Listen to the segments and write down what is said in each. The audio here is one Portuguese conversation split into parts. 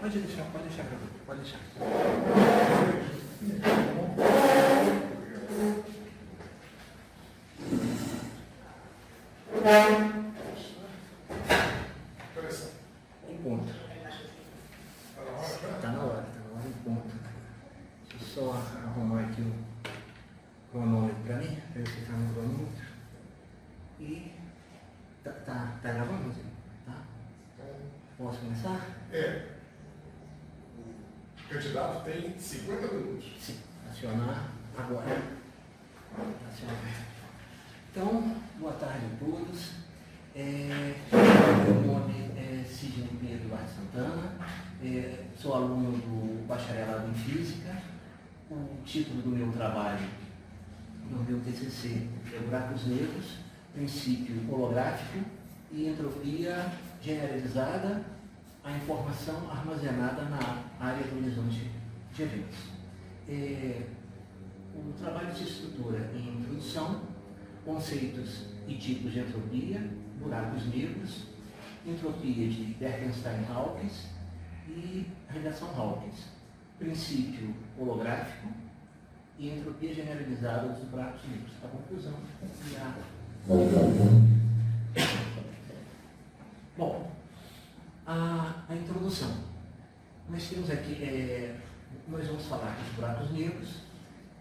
Pode deixar, pode deixar. Em ponto. Tá na hora em ponto. Deixa eu só arrumar aqui o cronômetro para mim, para eu ficar no cronômetro. E tá gravando, tá? Posso começar? O candidato tem 50 minutos. Sim, acionar agora. Então, boa tarde a todos. Meu nome é Sidney Pedro Duarte Santana, sou aluno do bacharelado em Física. O título do meu trabalho, no meu TCC, é Buracos Negros, Princípio Holográfico e Entropia Generalizada, a informação armazenada na área do horizonte de eventos. O trabalho se estrutura em introdução, conceitos e tipos de entropia, buracos negros, entropia de Bekenstein-Hawkins e radiação Hawkins, princípio holográfico e entropia generalizada dos buracos negros. A conclusão e a... Bom, a introdução. Nós temos aqui, nós vamos falar dos buracos negros,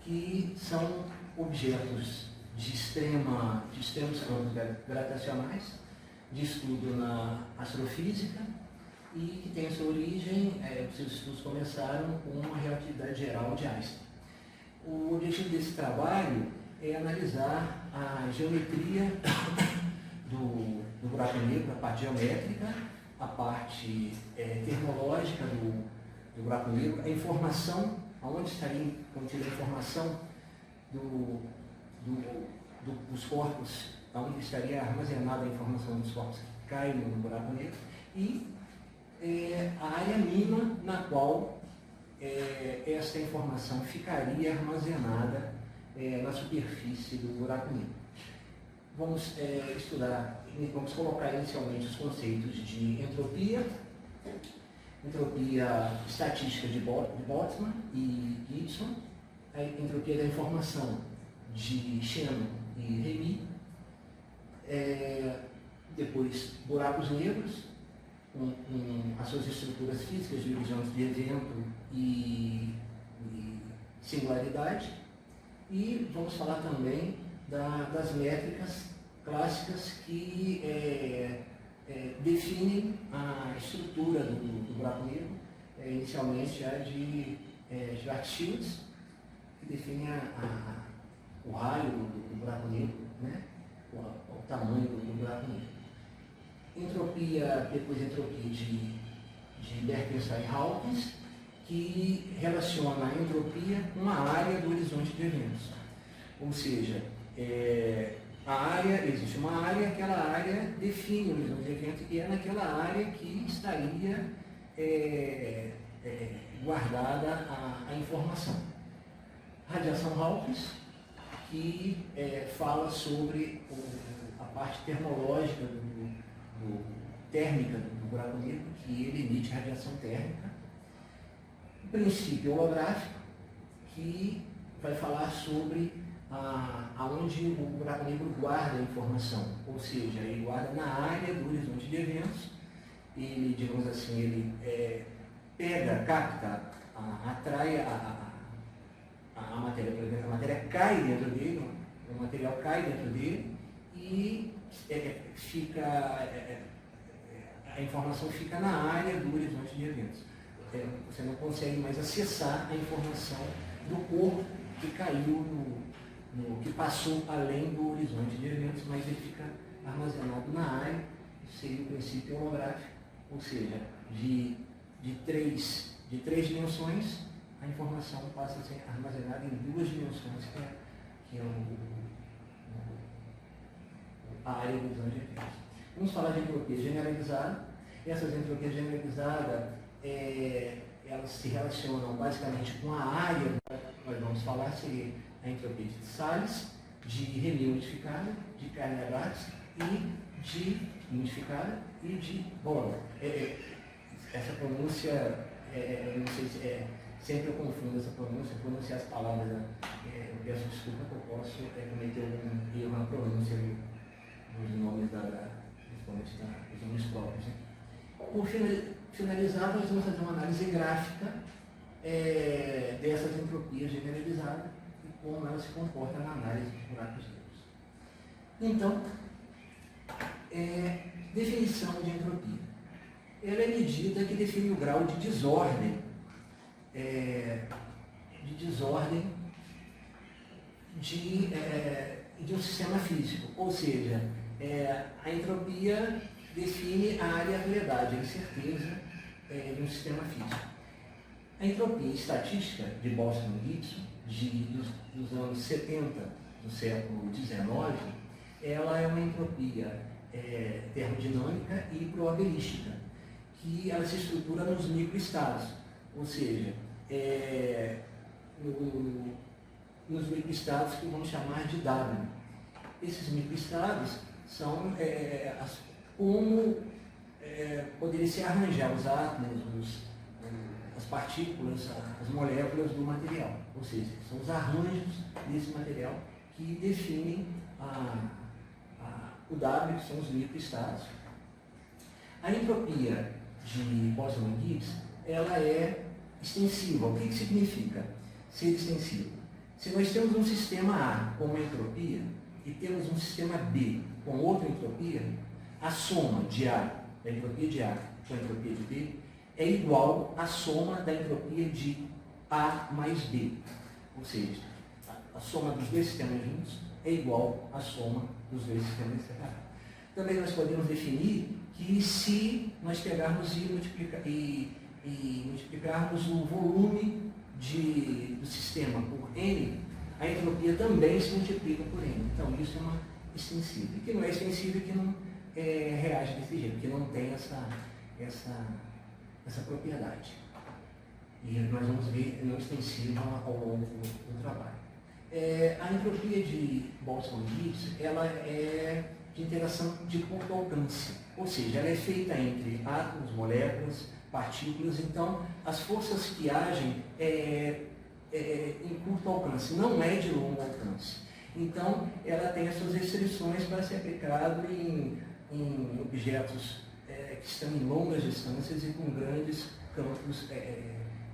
que são objetos de extremos campos gravitacionais, de estudo na astrofísica, e que tem a sua origem, os seus estudos começaram com a relatividade geral de Einstein. O objetivo desse trabalho é analisar a geometria do buraco negro, a parte geométrica, a parte termológica do buraco negro, a informação, aonde estaria contida a informação dos corpos, onde estaria armazenada a informação dos corpos que caem no buraco negro, e a área mínima na qual essa informação ficaria armazenada na superfície do buraco negro. Vamos vamos colocar inicialmente os conceitos de entropia estatística de Boltzmann e Gibson, a entropia da informação de Shannon e Remy, depois buracos negros, com as suas estruturas físicas de horizonte de evento e singularidade, e vamos falar também das métricas clássicas que definem a estrutura do buraco negro, inicialmente a de Schwarzschild, que define o raio do buraco negro, né? o tamanho do buraco negro. Depois entropia de Bekenstein-Hawkins, que relaciona a entropia com a área do horizonte de eventos. Ou seja, existe uma área, aquela área define o horizonte de eventos, e é naquela área que estaria guardada a informação. Radiação Hawkins, que fala sobre a parte termológica térmica do buraco negro, que ele emite radiação térmica. O princípio holográfico, que vai falar sobre aonde o buraco negro guarda a informação, ou seja, ele guarda na área do horizonte de eventos. Ele, digamos assim, ele capta, atrai a matéria, por exemplo, a matéria cai dentro dele, o material cai dentro dele e a informação fica na área do horizonte de eventos. Você não consegue mais acessar a informação do corpo que caiu que passou além do horizonte de eventos, mas ele fica armazenado na área. Isso seria o princípio holográfico, ou seja, de três dimensões, a informação passa a ser armazenada em duas dimensões, que é a área do horizonte de eventos. Vamos falar de entropia generalizada. Essas entropias generalizadas, elas se relacionam basicamente com a área, nós vamos falar, seria a entropia de Salles, de Remy unificada, de Carnot e de unificada e de Bohr. Essa pronúncia eu não sei se sempre eu confundo essa pronúncia, pronunciar as palavras, eu peço desculpa que eu posso cometer algum erro na pronúncia dos nomes principalmente dos nomes próprios. Né? Por finalizar, nós vamos fazer uma análise gráfica dessas entropias generalizadas e como elas se comportam na análise dos buracos negros. Então, definição de entropia. Ela é medida que define o grau de desordem, de um sistema físico. Ou seja, a entropia define a aleatoriedade, a incerteza de um sistema físico. A entropia estatística de Boltzmann-Gibbs, dos anos 70 do século XIX, ela é uma entropia termodinâmica e probabilística, que ela se estrutura nos microestados, ou seja, nos microestados que vamos chamar de W. Esses microestados são como poderia se arranjar os átomos, as partículas, as moléculas do material, ou seja, são os arranjos desse material que definem o W, que são os microestados. A entropia de Boltzmann-Gibbs, ela é extensiva. O que significa ser extensiva? Se nós temos um sistema A com uma entropia e temos um sistema B com outra entropia, a soma de A, da entropia de A com a entropia de B, é igual à soma da entropia de A mais B. Ou seja, a soma dos dois sistemas juntos é igual à soma dos dois sistemas separados. Também nós podemos definir que se nós pegarmos e multiplicarmos o volume do sistema por N, a entropia também se multiplica por N. Então isso é uma extensiva. E que não é extensiva e que não reage desse jeito, que não tem essa propriedade. E nós vamos ver não extensiva ao longo do trabalho. A entropia de Boltzmann-Gibbs, ela é de interação de curto alcance, ou seja, ela é feita entre átomos, moléculas, partículas. Então as forças que agem em curto alcance, não é de longo alcance. Então ela tem as suas restrições para ser aplicado em objetos que estão em longas distâncias e com grandes campos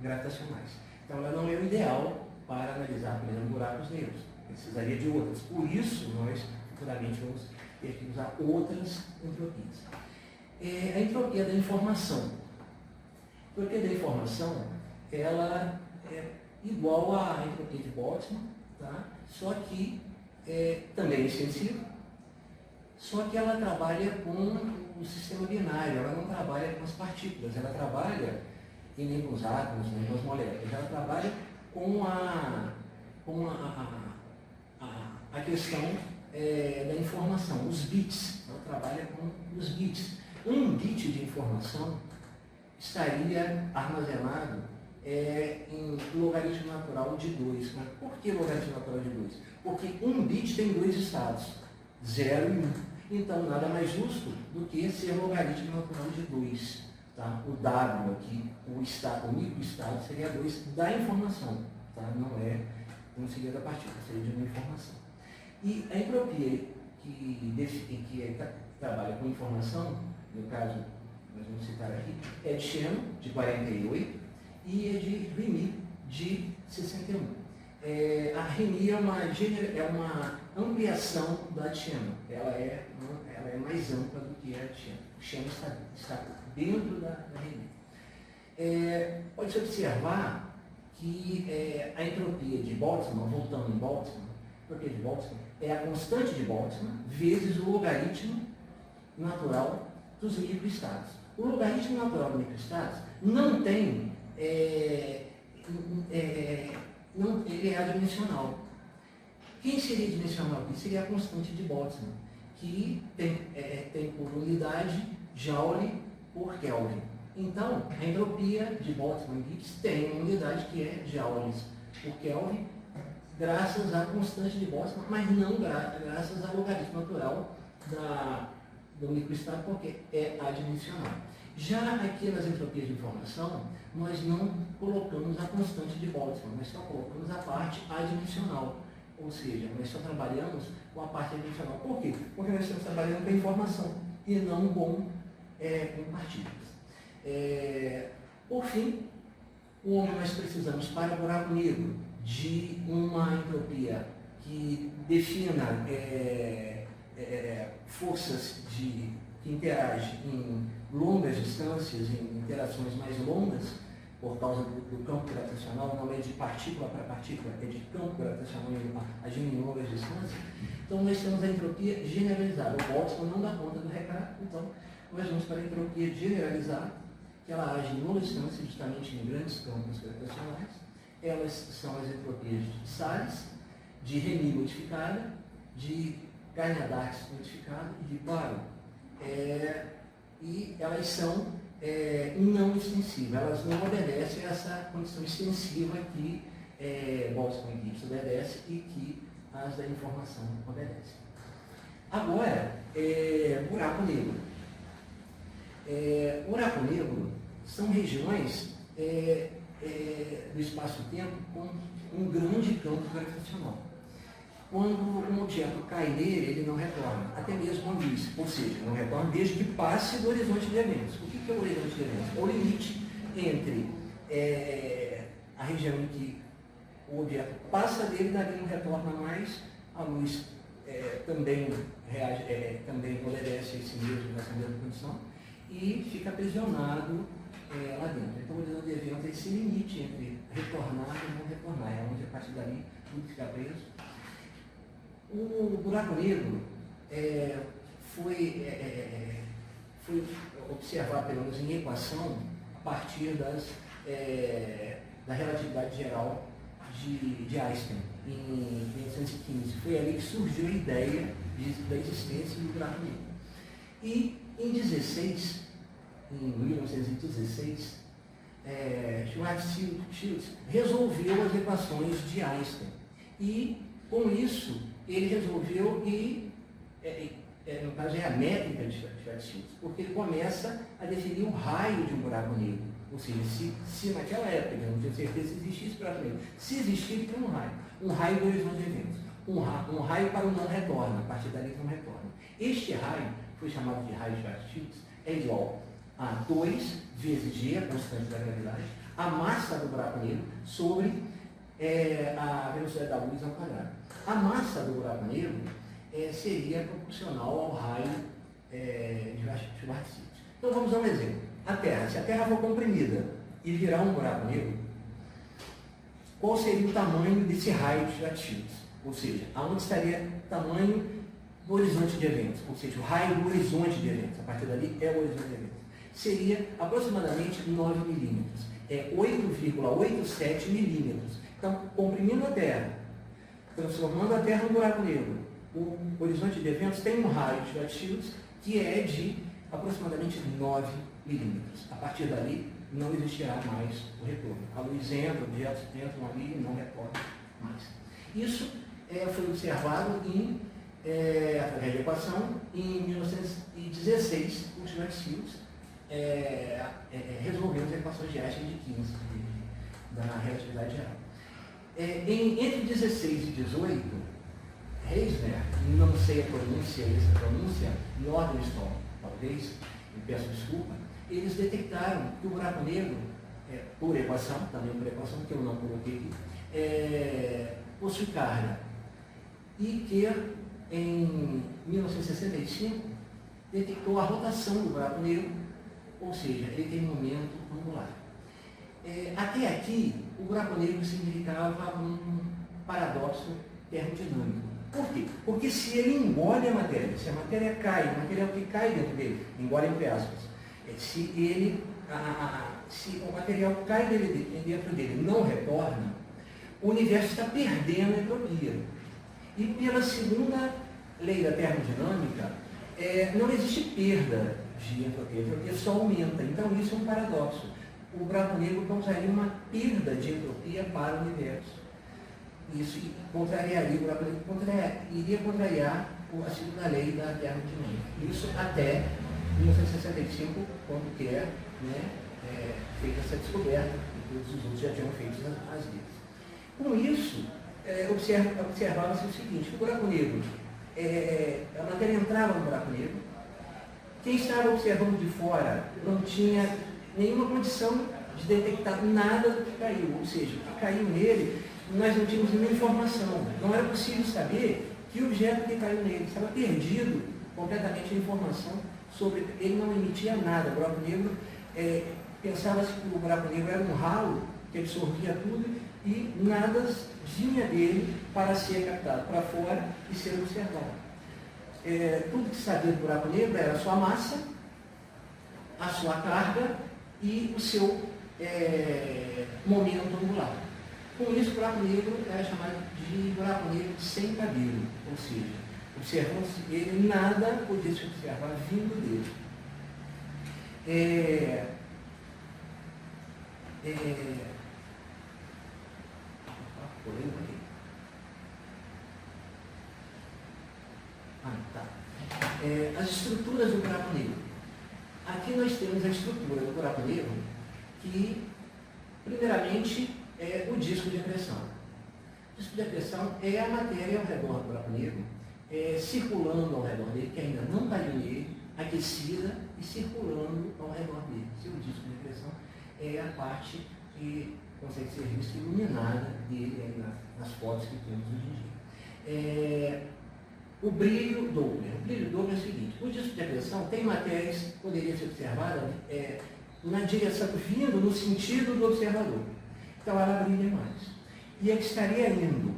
gravitacionais. Então ela não é o ideal para analisar, por exemplo, buracos negros. Precisaria de outras. Por isso, nós futuramente vamos ter que usar outras entropias. A entropia da informação. A entropia da informação, ela é igual à entropia de Boltzmann, tá? Só que também é extensiva, só que ela trabalha com o sistema binário, ela não trabalha com as partículas, ela trabalha e nem com os átomos, nem com as moléculas, ela trabalha com a questão da informação, os bits, ela trabalha com os bits. Um bit de informação estaria armazenado em logaritmo natural de 2. Mas por que logaritmo natural de 2? Porque um bit tem dois estados, 0 e 1. Então, nada mais justo do que ser logaritmo natural de 2. Tá? O W aqui, o microestado, seria 2 da informação. Tá? Não seria da partícula, seria de uma informação. E a entropia que trabalha com informação, no caso, nós vamos citar aqui, é de Shannon, de 48, e é de Remy, de 61. A Remy é uma ampliação da de Shannon. Ela é mais ampla do que a de Shannon. O Shannon está dentro da Remy. Pode-se observar que a entropia de Boltzmann, voltando em Boltzmann, a entropia de Boltzmann é a constante de Boltzmann vezes o logaritmo natural dos microestados. O logaritmo natural dos microestados não tem, ele é adimensional. Quem seria dimensional aqui? Seria a constante de Boltzmann, que tem por unidade Joule por Kelvin. Então, a entropia de Boltzmann-Gibbs tem uma unidade que é joules por Kelvin, graças à constante de Boltzmann, mas não graças ao logaritmo natural do microestado porque é adimensional. Já aqui nas entropias de informação, nós não colocamos a constante de Boltzmann, nós só colocamos a parte adimensional. Ou seja, nós só trabalhamos com a parte adimensional. Por quê? Porque nós estamos trabalhando com informação e não com partículas. Por fim, como nós precisamos para o buraco negro de uma entropia que defina forças que interagem em longas distâncias, em interações mais longas, por causa do campo gravitacional, não é de partícula para partícula, é de campo gravitacional agindo em longas distâncias. Então nós temos a entropia generalizada. O Boltzmann não dá conta do recado, então nós vamos para a entropia generalizada, que ela age em longa distância, justamente em grandes campos gravitacionais. Elas são as entropias de Salles, de Remy modificada, de Carnot-Darcy modificada e de Barrow. E elas são não extensivas, elas não obedecem a essa condição extensiva que Boltzmann e Gibbs obedece e que as da informação obedecem. Agora, buraco negro. Buraco negro são regiões do espaço-tempo com um grande campo gravitacional. Quando um objeto cai nele, ele não retorna, até mesmo a luz, ou seja, não retorna desde que passe do horizonte de eventos. O que é o horizonte de eventos? É o limite entre a região em que o objeto passa dele, dali não retorna mais, a luz também obedece essa mesma condição, e fica aprisionado lá dentro. Então, o horizonte de eventos é esse limite entre retornar e não retornar, é onde a partir dali tudo fica preso. O buraco negro foi observado, pelo menos em equação, a partir da relatividade geral de Einstein, em 1915. Foi ali que surgiu a ideia da existência do buraco negro. E em 1916, Schwarzschild resolveu as equações de Einstein. E, com isso, ele resolveu no caso é a métrica de Schwarzschild, porque ele começa a definir o raio de um buraco negro. Ou seja, se naquela época, eu não tenho certeza se existisse buraco negro, se existir, tem um raio do horizonte de eventos, um raio para o não retorno, a partir dali não retorna. Este raio, foi chamado de raio de Schwarzschild, é igual a 2 vezes G, a constante da gravidade, a massa do buraco negro sobre a velocidade da luz ao quadrado. A massa do buraco negro seria proporcional ao raio de Schwarzschild. Então vamos dar um exemplo. A Terra, se a Terra for comprimida e virar um buraco negro, qual seria o tamanho desse raio de Schwarzschild? Ou seja, aonde estaria o tamanho do horizonte de eventos? Ou seja, o raio do horizonte de eventos. A partir dali é o horizonte de eventos. Seria aproximadamente 9 milímetros. 8,87 milímetros. Então, comprimindo a Terra, transformando a Terra num buraco negro, o horizonte de eventos tem um raio de Schwarzschild que é de aproximadamente 9 milímetros. A partir dali, não existirá mais o retorno. A luz entra, objetos entram ali e não retornam mais. Isso foi observado através da equação em 1916, o Schwarzschild resolveu as equações de Einstein de 15, da relatividade geral. Entre 16 e 18, Reisner, não sei a pronúncia, Nordenstone, talvez, eu peço desculpa, eles detectaram que o buraco negro, por equação, também por equação, que eu não coloquei aqui, possui carga. E que, em 1965, detectou a rotação do buraco negro, ou seja, ele tem momento angular. Até aqui, o buraco negro significava um paradoxo termodinâmico. Por quê? Porque se ele engole a matéria, se a matéria cai, o material que cai dentro dele, engole entre aspas, se o material cai dentro dele não retorna, o universo está perdendo a entropia. E pela segunda lei da termodinâmica, não existe perda de entropia, a entropia só aumenta. Então isso é um paradoxo. O buraco negro causaria uma perda de entropia para o universo. Isso contrariaria, o buraco negro iria contrariar a segunda lei da termodinâmica. Isso até 1965, quando que feita essa descoberta, e todos os outros já tinham feito as leis. Com isso, observava-se o seguinte: o buraco negro, a matéria entrava no buraco negro, quem estava observando de fora não tinha nenhuma condição de detectar nada do que caiu, ou seja, o que caiu nele, nós não tínhamos nenhuma informação, não era possível saber que objeto que caiu nele, estava perdido completamente a informação sobre, ele não emitia nada. O buraco negro, pensava-se que o buraco negro era um ralo que absorvia tudo e nada vinha dele para ser captado para fora e ser observado. Tudo que se sabia do buraco negro era a sua massa, a sua carga e o seu momento angular. Com isso, o buraco negro era chamado de buraco negro sem cabelo, ou seja, observando-se ele, nada podia se observar vindo dele. As estruturas do buraco negro. Aqui nós temos a estrutura do buraco negro, que, primeiramente, é o disco de acreção. O disco de acreção é a matéria ao redor do buraco negro, circulando ao redor dele, que ainda não caiu nele, aquecida e circulando ao redor dele. Seu disco de acreção é a parte que consegue ser vista iluminada dele nas fotos que temos hoje em dia. O brilho Doppler. O brilho Doppler é o seguinte: o disco de acreção tem matérias que poderiam ser observadas na direção, vindo no sentido do observador. Então ela brilha mais. E a que estaria indo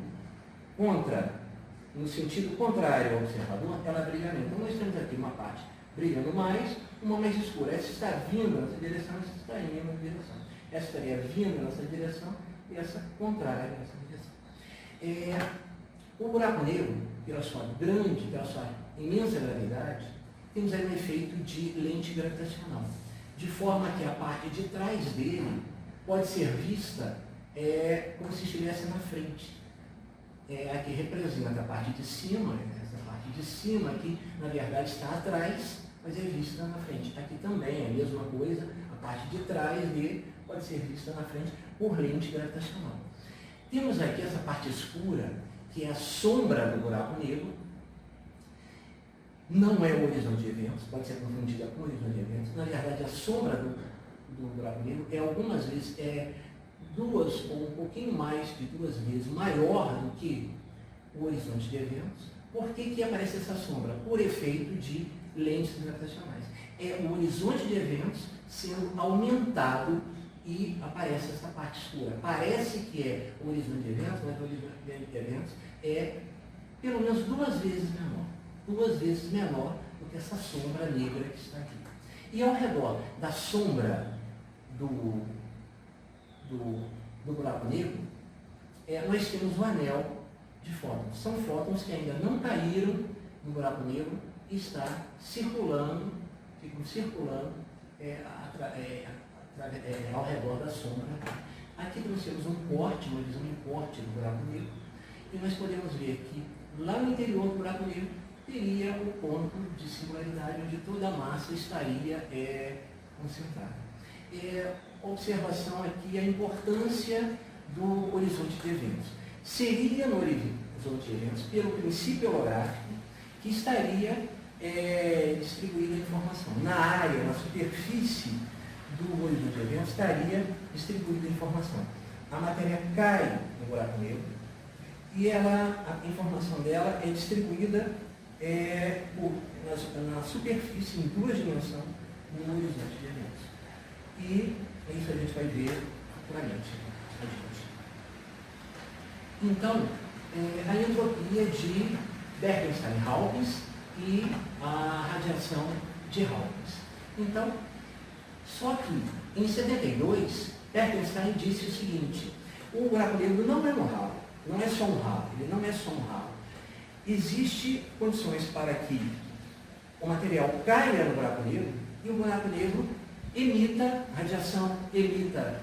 no sentido contrário ao observador, ela brilha menos. Então nós temos aqui uma parte brilhando mais, uma mais escura. Essa está vindo nessa direção, essa está indo nessa direção. Essa estaria vindo nessa direção e essa contrária nessa direção. O buraco negro, pela sua imensa gravidade, temos aí um efeito de lente gravitacional, de forma que a parte de trás dele pode ser vista como se estivesse na frente. Aqui representa a parte de cima, essa parte de cima aqui, na verdade, está atrás, mas é vista na frente. Aqui também é a mesma coisa, a parte de trás dele pode ser vista na frente por lente gravitacional. Temos aqui essa parte escura, que é a sombra do buraco negro. Não é o horizonte de eventos, pode ser confundida com o horizonte de eventos. Na verdade, a sombra do buraco negro algumas vezes duas ou um pouquinho mais de duas vezes maior do que o horizonte de eventos. Por que aparece essa sombra? Por efeito de lentes gravitacionais. É o horizonte de eventos sendo aumentado e aparece essa parte escura. Parece que é o horizonte de eventos, mas o horizonte de eventos é pelo menos duas vezes menor do que essa sombra negra que está aqui. E ao redor da sombra do buraco negro, nós temos o anel de fótons. São fótons que ainda não caíram no buraco negro e ficam circulando ao redor da sombra. Aqui nós temos uma visão em corte do buraco negro, e nós podemos ver que lá no interior do buraco negro teria o ponto de singularidade, onde toda a massa estaria concentrada. Observação aqui, a importância do horizonte de eventos. Seria no horizonte de eventos, pelo princípio holográfico, que estaria distribuída a informação. Na área, na superfície do horizonte de eventos, estaria distribuída a informação. A matéria cai no buraco negro e a informação dela é distribuída na superfície, em duas dimensões, no horizonte de eventos. E isso a gente vai ver futuramente. Então, a entropia de Bekenstein-Hawkins e a radiação de Hawkins. Então, só que em 72, Bekenstein disse o seguinte: o buraco negro não é um ralo, não é só um ralo, ele não é só um ralo. Existem condições para que o material caia no buraco negro e o buraco negro emita radiação, emita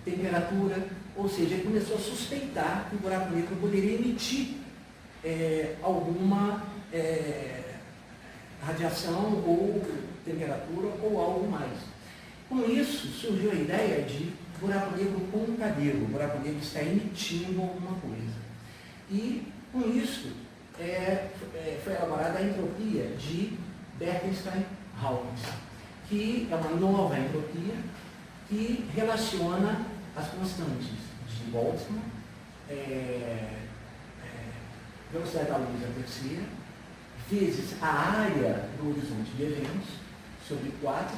temperatura, ou seja, ele começou a suspeitar que o buraco negro poderia emitir alguma radiação ou temperatura ou algo mais. Com isso, surgiu a ideia de buraco negro concadeiro. O buraco negro está emitindo alguma coisa. E, com isso, foi elaborada a entropia de Bekenstein-Hawkins, que é uma nova entropia que relaciona as constantes de Boltzmann, velocidade da luz a terceira, vezes a área do horizonte de eventos, sobre 4,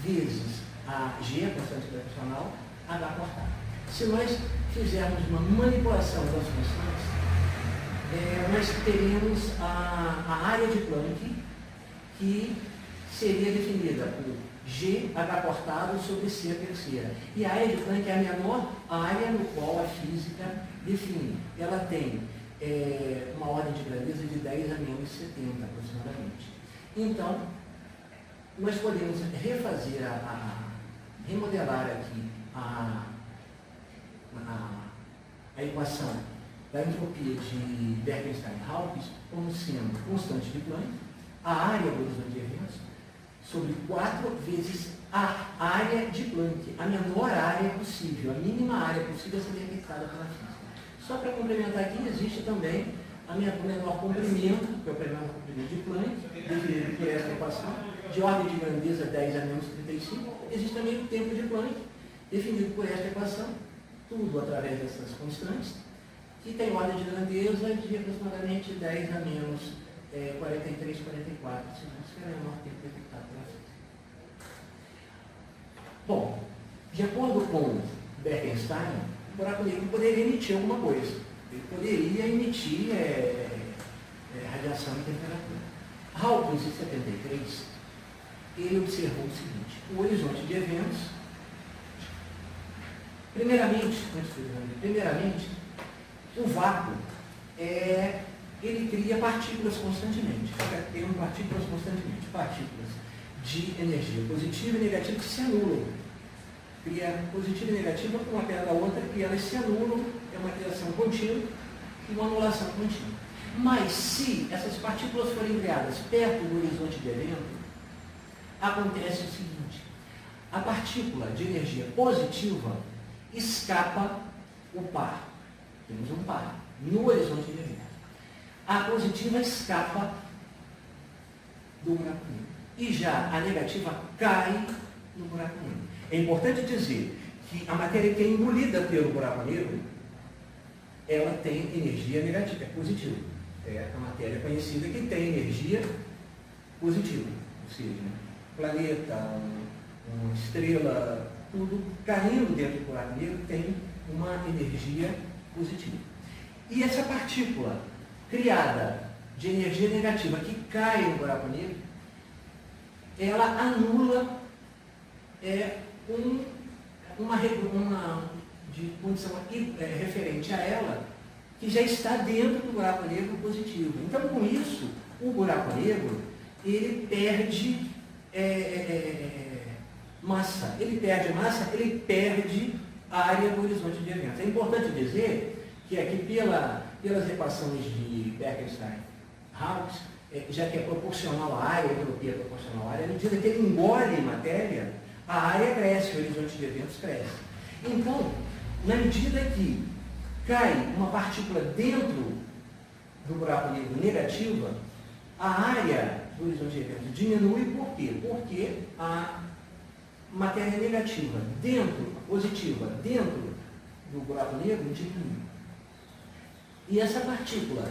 vezes a G, a constante gravitacional, H cortada. Se nós fizermos uma manipulação das constantes, nós teremos a área de Planck, que seria definida por G, H cortado sobre C a terceira. E a área de Planck é a menor área no qual a física define. Ela tem uma ordem de grandeza de 10 a menos 70 aproximadamente. Então, nós podemos refazer, remodelar aqui a equação da entropia de Bekenstein-Hawkins como sendo constante de Planck, a área do horizonte de eventos, sobre 4 vezes a área de Planck, a menor área possível, a mínima área possível a ser detectada pela física. Só para complementar aqui, existe também o menor comprimento, que é o menor comprimento de Planck, definido por esta equação, de ordem de grandeza 10 a menos 35. Existe também o tempo de Planck, definido por esta equação, tudo através dessas constantes, que tem ordem de grandeza de aproximadamente 10 a menos 43, 44 segundos, que é o menor tempo detectado pela física. Bom, de acordo com Bekenstein, o buraco negro poderia emitir alguma coisa. Ele poderia emitir radiação e temperatura. Hawkins, em 73, ele observou o seguinte: o horizonte de eventos, primeiramente, o vácuo, ele cria partículas constantemente. Tem partículas constantemente, partículas de energia positiva e negativa que se anulam. Cria positiva e negativa uma perto da outra e elas se anulam, é uma criação contínua e uma anulação contínua. Mas se essas partículas forem criadas perto do horizonte de evento, acontece o seguinte: a partícula de energia positiva escapa o par. Temos um par no horizonte de evento. A positiva escapa do buraco negro. E já a negativa cai no buraco negro. É importante dizer que a matéria que é engolida pelo buraco negro, ela tem energia negativa, é positiva. É a matéria conhecida que tem energia positiva. Ou seja, um planeta, uma estrela, tudo caindo dentro do buraco negro tem uma energia positiva. E essa partícula criada de energia negativa que cai no buraco negro, ela anula uma de condição referente a ela, que já está dentro do buraco negro positivo. Então, com isso, o buraco negro, ele perde massa. Ele perde massa, ele perde a área do horizonte de eventos. É importante dizer que aqui, pelas equações de Bekenstein-Hawkins, já que é proporcional à área, a entropia é proporcional à área, à medida que ele engole matéria, a área cresce, o horizonte de eventos cresce. Então, na medida que cai uma partícula dentro do buraco negro negativa, a área do horizonte de eventos diminui. Por quê? Porque a matéria negativa positiva dentro do buraco negro diminui. E essa partícula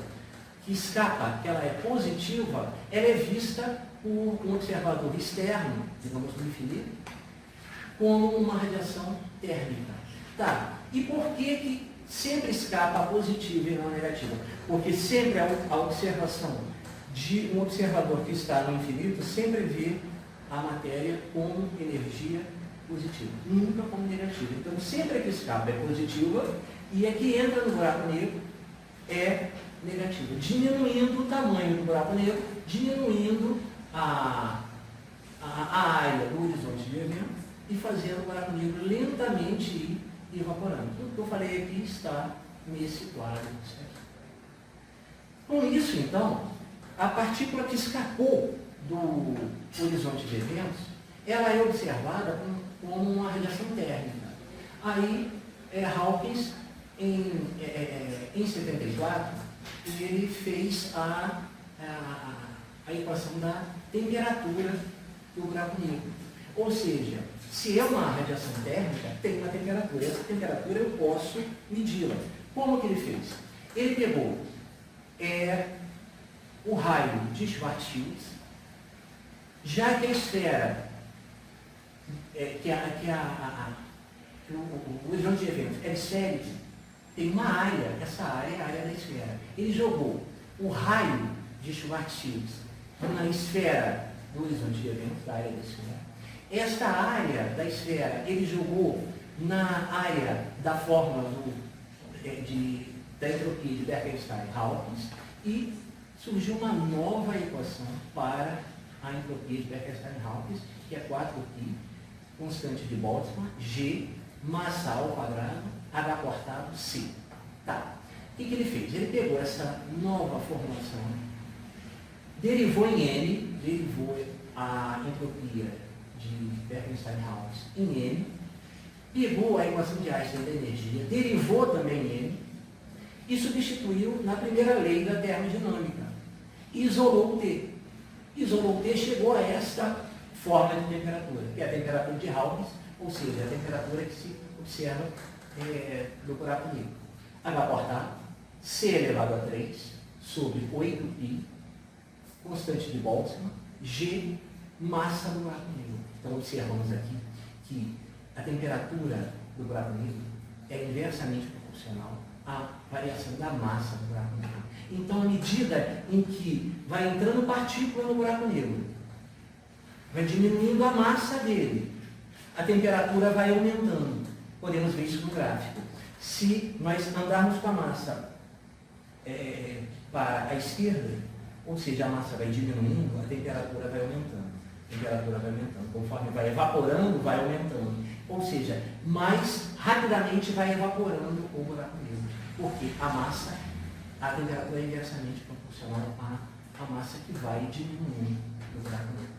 que escapa, que ela é positiva, ela é vista por um observador externo, digamos do infinito, como uma radiação térmica. Tá, e por que sempre escapa a positiva e não a negativa? Porque sempre a observação de um observador que está no infinito sempre vê a matéria como energia positiva, nunca como negativa. Então, sempre a que escapa é positiva e a que entra no buraco negro é negativa, diminuindo o tamanho do buraco negro, diminuindo a área do horizonte de evento e fazendo o buraco negro lentamente ir evaporando. Tudo que eu falei aqui está nesse quadro. Com isso, então, a partícula que escapou do horizonte de eventos, ela é observada como uma radiação térmica. Aí, Hawkins, em 74, ele fez a equação da temperatura do buraco negro. Ou seja, se é uma radiação térmica, tem uma temperatura. Essa temperatura eu posso medi-la. Como que ele fez? Ele pegou o raio de Schwarzschild, já que a esfera, o horizonte de eventos é esférico, tem uma área, essa área é a área da esfera. Ele jogou o raio de Schwarzschild na esfera do horizonte de eventos, da área da esfera. Esta área da esfera ele jogou na área da fórmula da entropia de Bekenstein-Hawkins e surgiu uma nova equação para a entropia de Bekenstein-Hawkins, que é 4π, constante de Boltzmann, G, massa ao quadrado, H cortado, C. Tá. O que ele fez? Ele pegou essa nova formulação, derivou em N, derivou a entropia de Bekenstein-Hawkins em N, pegou a equação de Einstein da energia, derivou também em N, e substituiu na primeira lei da termodinâmica. Isolou o T. Isolou o T, chegou a esta forma de temperatura, que é a temperatura de Hawkins, ou seja, a temperatura que se observa do buraco negro. H cortado, C elevado a 3, sobre 8π, constante de Boltzmann, G, massa do buraco negro. Então, observamos aqui que a temperatura do buraco negro é inversamente proporcional à variação da massa do buraco negro. Então, à medida em que vai entrando partícula no buraco negro, vai diminuindo a massa dele, a temperatura vai aumentando. Podemos ver isso no gráfico. Se nós andarmos com a massa para a esquerda, ou seja, a massa vai diminuindo, a temperatura vai aumentando. A temperatura vai aumentando. Conforme vai evaporando, vai aumentando. Ou seja, mais rapidamente vai evaporando o buraco negro. Porque a temperatura é inversamente proporcional à massa que vai diminuindo no buraco negro.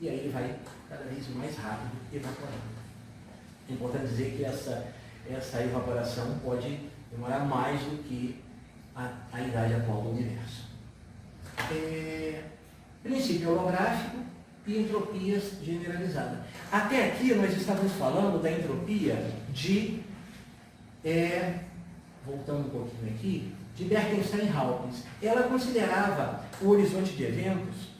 E aí ele vai cada vez mais rápido evaporando. É importante dizer que essa evaporação pode demorar mais do que a idade atual do universo. Princípio holográfico e entropias generalizadas. Até aqui nós estávamos falando da entropia de, voltando um pouquinho aqui, de Bekenstein-Hawkins. Ela considerava o horizonte de eventos,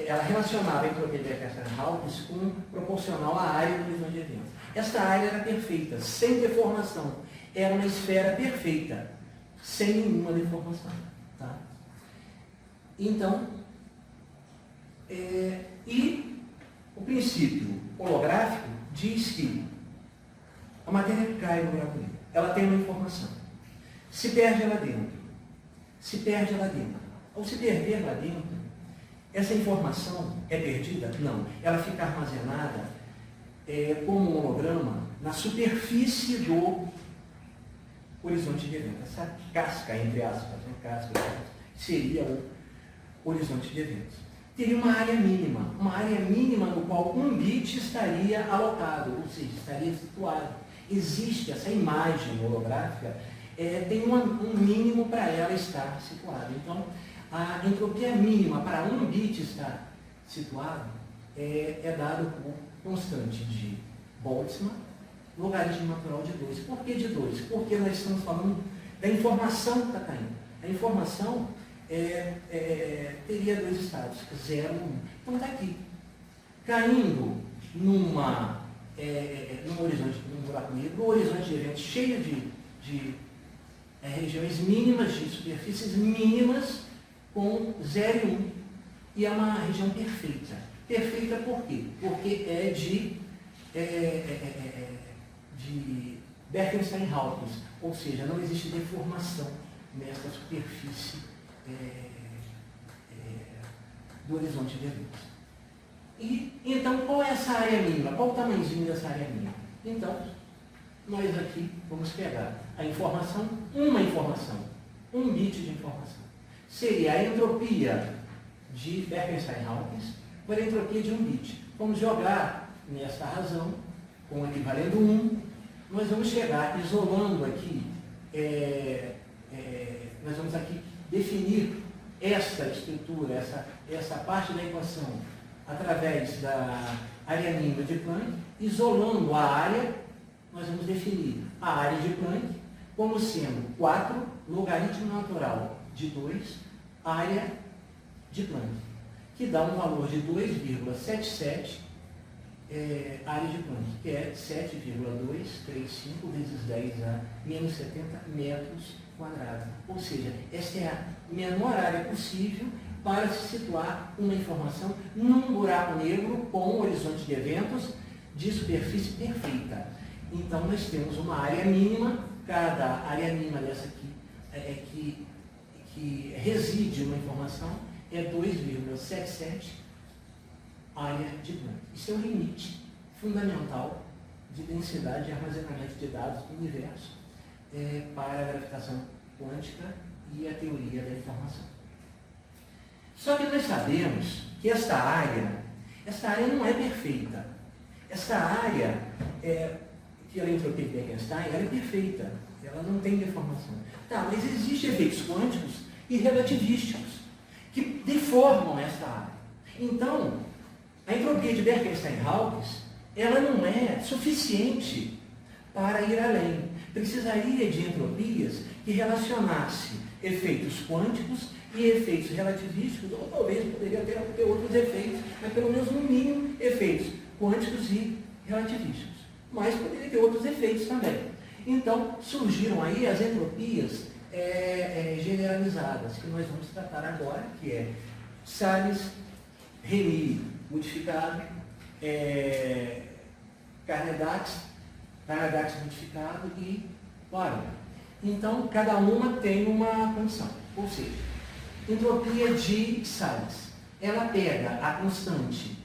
ela relacionava a entropia de Bekenstein-Hawkins com proporcional à área do horizonte de eventos. Esta área era perfeita, sem deformação. Era uma esfera perfeita, sem nenhuma deformação. Tá? Então, e o princípio holográfico diz que a matéria que cai no buraco negro, ela tem uma informação. Se perde ela dentro. Se perde ela dentro. Ou se perder lá dentro, essa informação é perdida? Não. Ela fica armazenada como um holograma na superfície do horizonte de eventos. Essa casca, entre aspas, seria o horizonte de eventos. Teria uma área mínima no qual um bit estaria alocado, ou seja, estaria situado. Existe essa imagem holográfica, tem um mínimo para ela estar situada. Então, a entropia mínima para um bit estar situado é dado por constante de Boltzmann, logaritmo natural de 2. Por que de 2? Porque nós estamos falando da informação que está caindo. A informação teria dois estados, 0 e 1. Então está aqui, caindo num horizonte, num buraco negro, um horizonte de eventos cheio de regiões mínimas, de superfícies mínimas, com 0 e 1. E é uma região perfeita. Perfeita por quê? Porque é de Bekenstein-Hawkins, ou seja, não existe deformação nessa superfície do horizonte de eventos. E então, qual é essa área mínima? Qual o tamanhozinho dessa área mínima? Então, nós aqui vamos pegar a informação, uma informação, um bit de informação. seria a entropia de Bekenstein-Hawkins por a entropia de um bit. Vamos jogar nessa razão, com o equivalendo 1, nós vamos chegar isolando aqui, nós vamos aqui definir esta estrutura, essa parte da equação, através da área mínima de Planck, isolando a área, nós vamos definir a área de Planck como sendo 4 logaritmo natural de 2 área de Planck, que dá um valor de 2,77 área de Planck, que é 7,235 vezes 10 a menos 70 metros quadrados. Ou seja, esta é a menor área possível para se situar uma informação num buraco negro com um horizonte de eventos de superfície perfeita. Então, nós temos uma área mínima, cada área mínima dessa aqui, que reside uma informação, é 2,77 área de Planck. Isso é o limite fundamental de densidade de armazenamento de dados do universo para a gravitação quântica e a teoria da informação. Só que nós sabemos que esta área não é perfeita. Esta área, que é a entropia de Bekenstein, ela é perfeita. Ela não tem deformação. Tá, mas existem efeitos quânticos e relativísticos que deformam esta área. Então, a entropia de Bekenstein-Hawkins, ela não é suficiente para ir além. Precisaria de entropias que relacionasse efeitos quânticos e efeitos relativísticos, ou talvez poderia ter outros efeitos, mas pelo menos no mínimo efeitos quânticos e relativísticos. Mas poderia ter outros efeitos também. Então, surgiram aí as entropias generalizadas, que nós vamos tratar agora, que é Salles, Remy modificado, Carnedax modificado e Poirot. Então, cada uma tem uma condição. Ou seja, entropia de Salles, ela pega a constante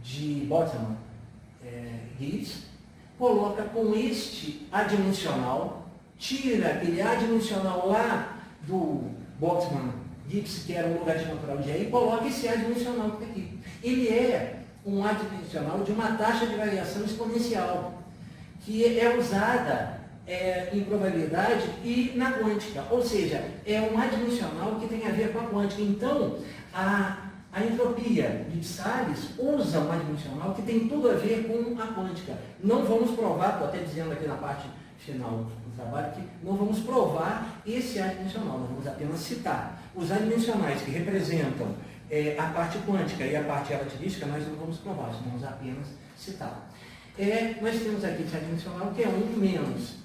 de Boltzmann-Gibbs, coloca com este adimensional, tira aquele adimensional lá do Boltzmann-Gibbs, que era um logaritmo natural de E, e coloca esse adimensional que está aqui. Ele é um adimensional de uma taxa de variação exponencial, que é usada em probabilidade e na quântica. Ou seja, é um adimensional que tem a ver com a quântica. Então, a entropia de Salles usa um adimensional que tem tudo a ver com a quântica. Não vamos provar, estou até dizendo aqui na parte final do trabalho, que não vamos provar esse adimensional, nós vamos apenas citar. Os adimensionais que representam a parte quântica e a parte relativística, nós não vamos provar, nós vamos apenas citar. Nós temos aqui esse adimensional que é 1 menos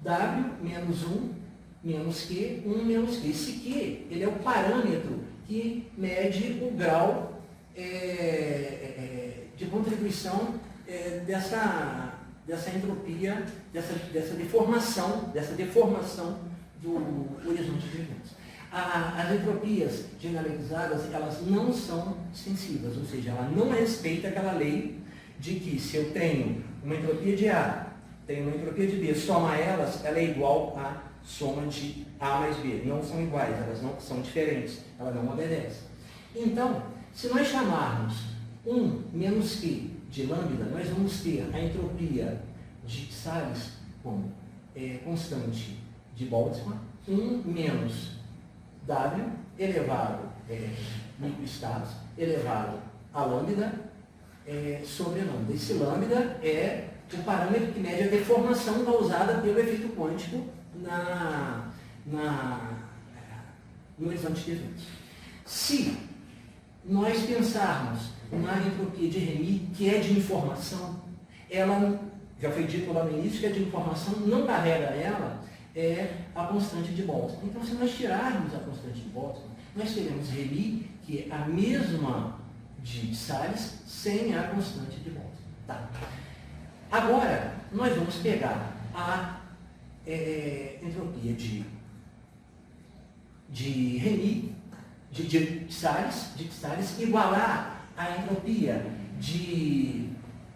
W menos 1 menos Q, 1 menos Q. Esse Q, ele é o parâmetro que mede o grau de contribuição dessa entropia, dessa deformação do horizonte de eventos. As entropias generalizadas, elas não são extensivas, ou seja, ela não respeita aquela lei de que se eu tenho uma entropia de A, tenho uma entropia de B, soma elas, ela é igual à soma de A mais B. Não são iguais, elas não são diferentes, ela não obedece. Então, se nós chamarmos 1 menos Q de lambda, nós vamos ter a entropia de Salles como constante de Boltzmann, 1 menos W elevado microestados elevado a lambda sobre lambda. Esse lambda é o parâmetro que mede a deformação causada pelo efeito quântico no horizonte de eventos. Se nós pensarmos na entropia de Remy, que é de informação, ela, já foi dito lá no início, que a de informação não carrega ela a constante de Boltzmann. Então, se nós tirarmos a constante de Boltzmann, nós teremos Remy, que é a mesma de Salles, sem a constante de Boltzmann. Tá. Agora, nós vamos pegar a entropia de Remy, de Salles, igualar a entropia de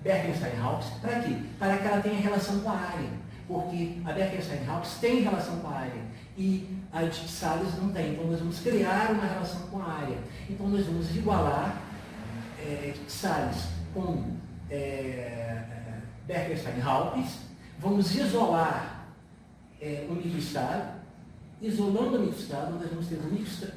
Bekenstein-Hawkins. Para quê? Para que ela tenha relação com a área. porque a Bekenstein-Hawkes tem relação com a área e a de Salles não tem. Então nós vamos criar uma relação com a área. Então nós vamos igualar Salles com Bekenstein-Hawkes, vamos isolar o microestado. Isolando o microestado, nós vamos ter um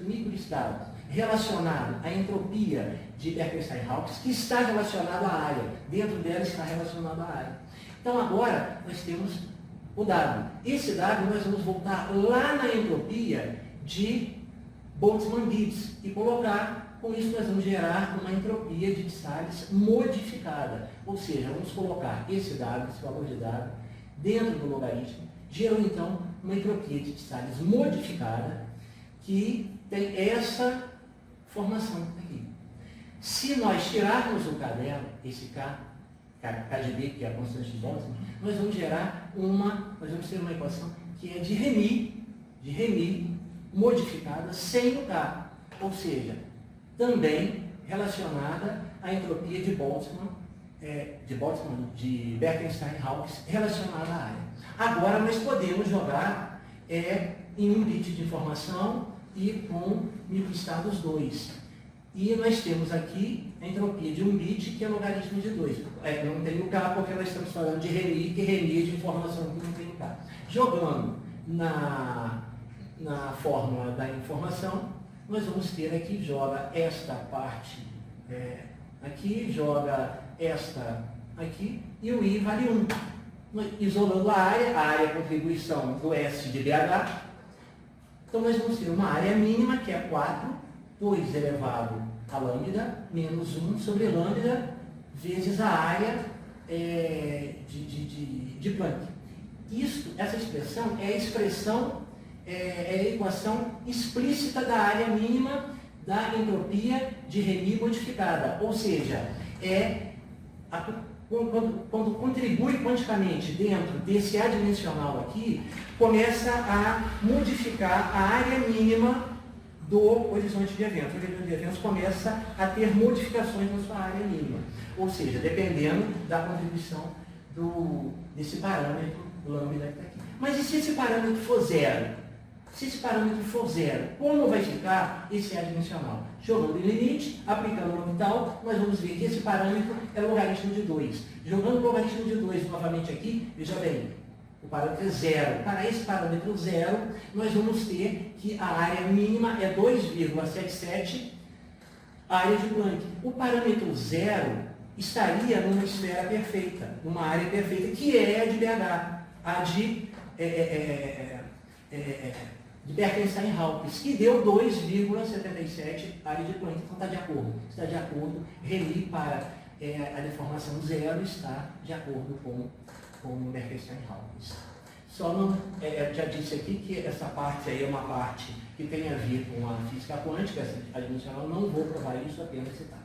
microestado relacionado à entropia de Bekenstein-Hawkes, que está relacionado à área. Dentro dela está relacionado à área. Então agora nós temos o W. Esse W nós vamos voltar lá na entropia de Boltzmann-Gibbs e colocar, com isso nós vamos gerar uma entropia de Salles modificada. Ou seja, vamos colocar esse W, esse valor de W, dentro do logaritmo, gerou então uma entropia de Salles modificada que tem essa formação aqui. Se nós tirarmos o K dela, esse KGB, que é a constante de Boltzmann, nós vamos ter uma equação que é de Remy Modificada sem o K, ou seja, também relacionada à entropia de Boltzmann, de Bekenstein-Hawkes, relacionada à área. Agora nós podemos jogar em um bit de informação e com microestados 2. E nós temos aqui a entropia de um bit, que é logaritmo de 2. Não tem o K porque nós estamos falando de Remy, que Remy é de informação que não tem o K. Jogando na fórmula da informação, nós vamos ter aqui, joga esta parte aqui, joga esta aqui, e o I vale 1. Isolando a área é a contribuição do S de BH. Então nós vamos ter uma área mínima, que é 4, 2 elevado a lambda, menos 1 sobre lambda, vezes a área de Planck. Essa expressão é a expressão, é a equação explícita da área mínima da entropia de Remy modificada. Ou seja, quando contribui quanticamente dentro desse adimensional aqui, começa a modificar a área mínima do horizonte de eventos. O horizonte de eventos começa a ter modificações na sua área mínima. Ou seja, dependendo da contribuição desse parâmetro lambda que está aqui. Mas e se esse parâmetro for zero? Se esse parâmetro for zero, como vai ficar esse adimensional? Jogando em limite, aplicando o orbital, nós vamos ver que esse parâmetro é logaritmo de 2. Jogando o logaritmo de 2 novamente aqui, veja bem, o parâmetro é zero. Para esse parâmetro zero, nós vamos ter que a área mínima é 2,77 área de Planck. O parâmetro zero estaria numa esfera perfeita, numa área perfeita, que é a de BH, a de Bekenstein-Hawkes, que deu 2,77 área de Planck. Então está de acordo. Está de acordo. Remy para a deformação zero está de acordo com Bekenstein-Hawkes. Só não, já disse aqui que essa parte aí é uma parte que tem a ver com a física quântica, essa adimensional, não vou provar isso, apenas citar.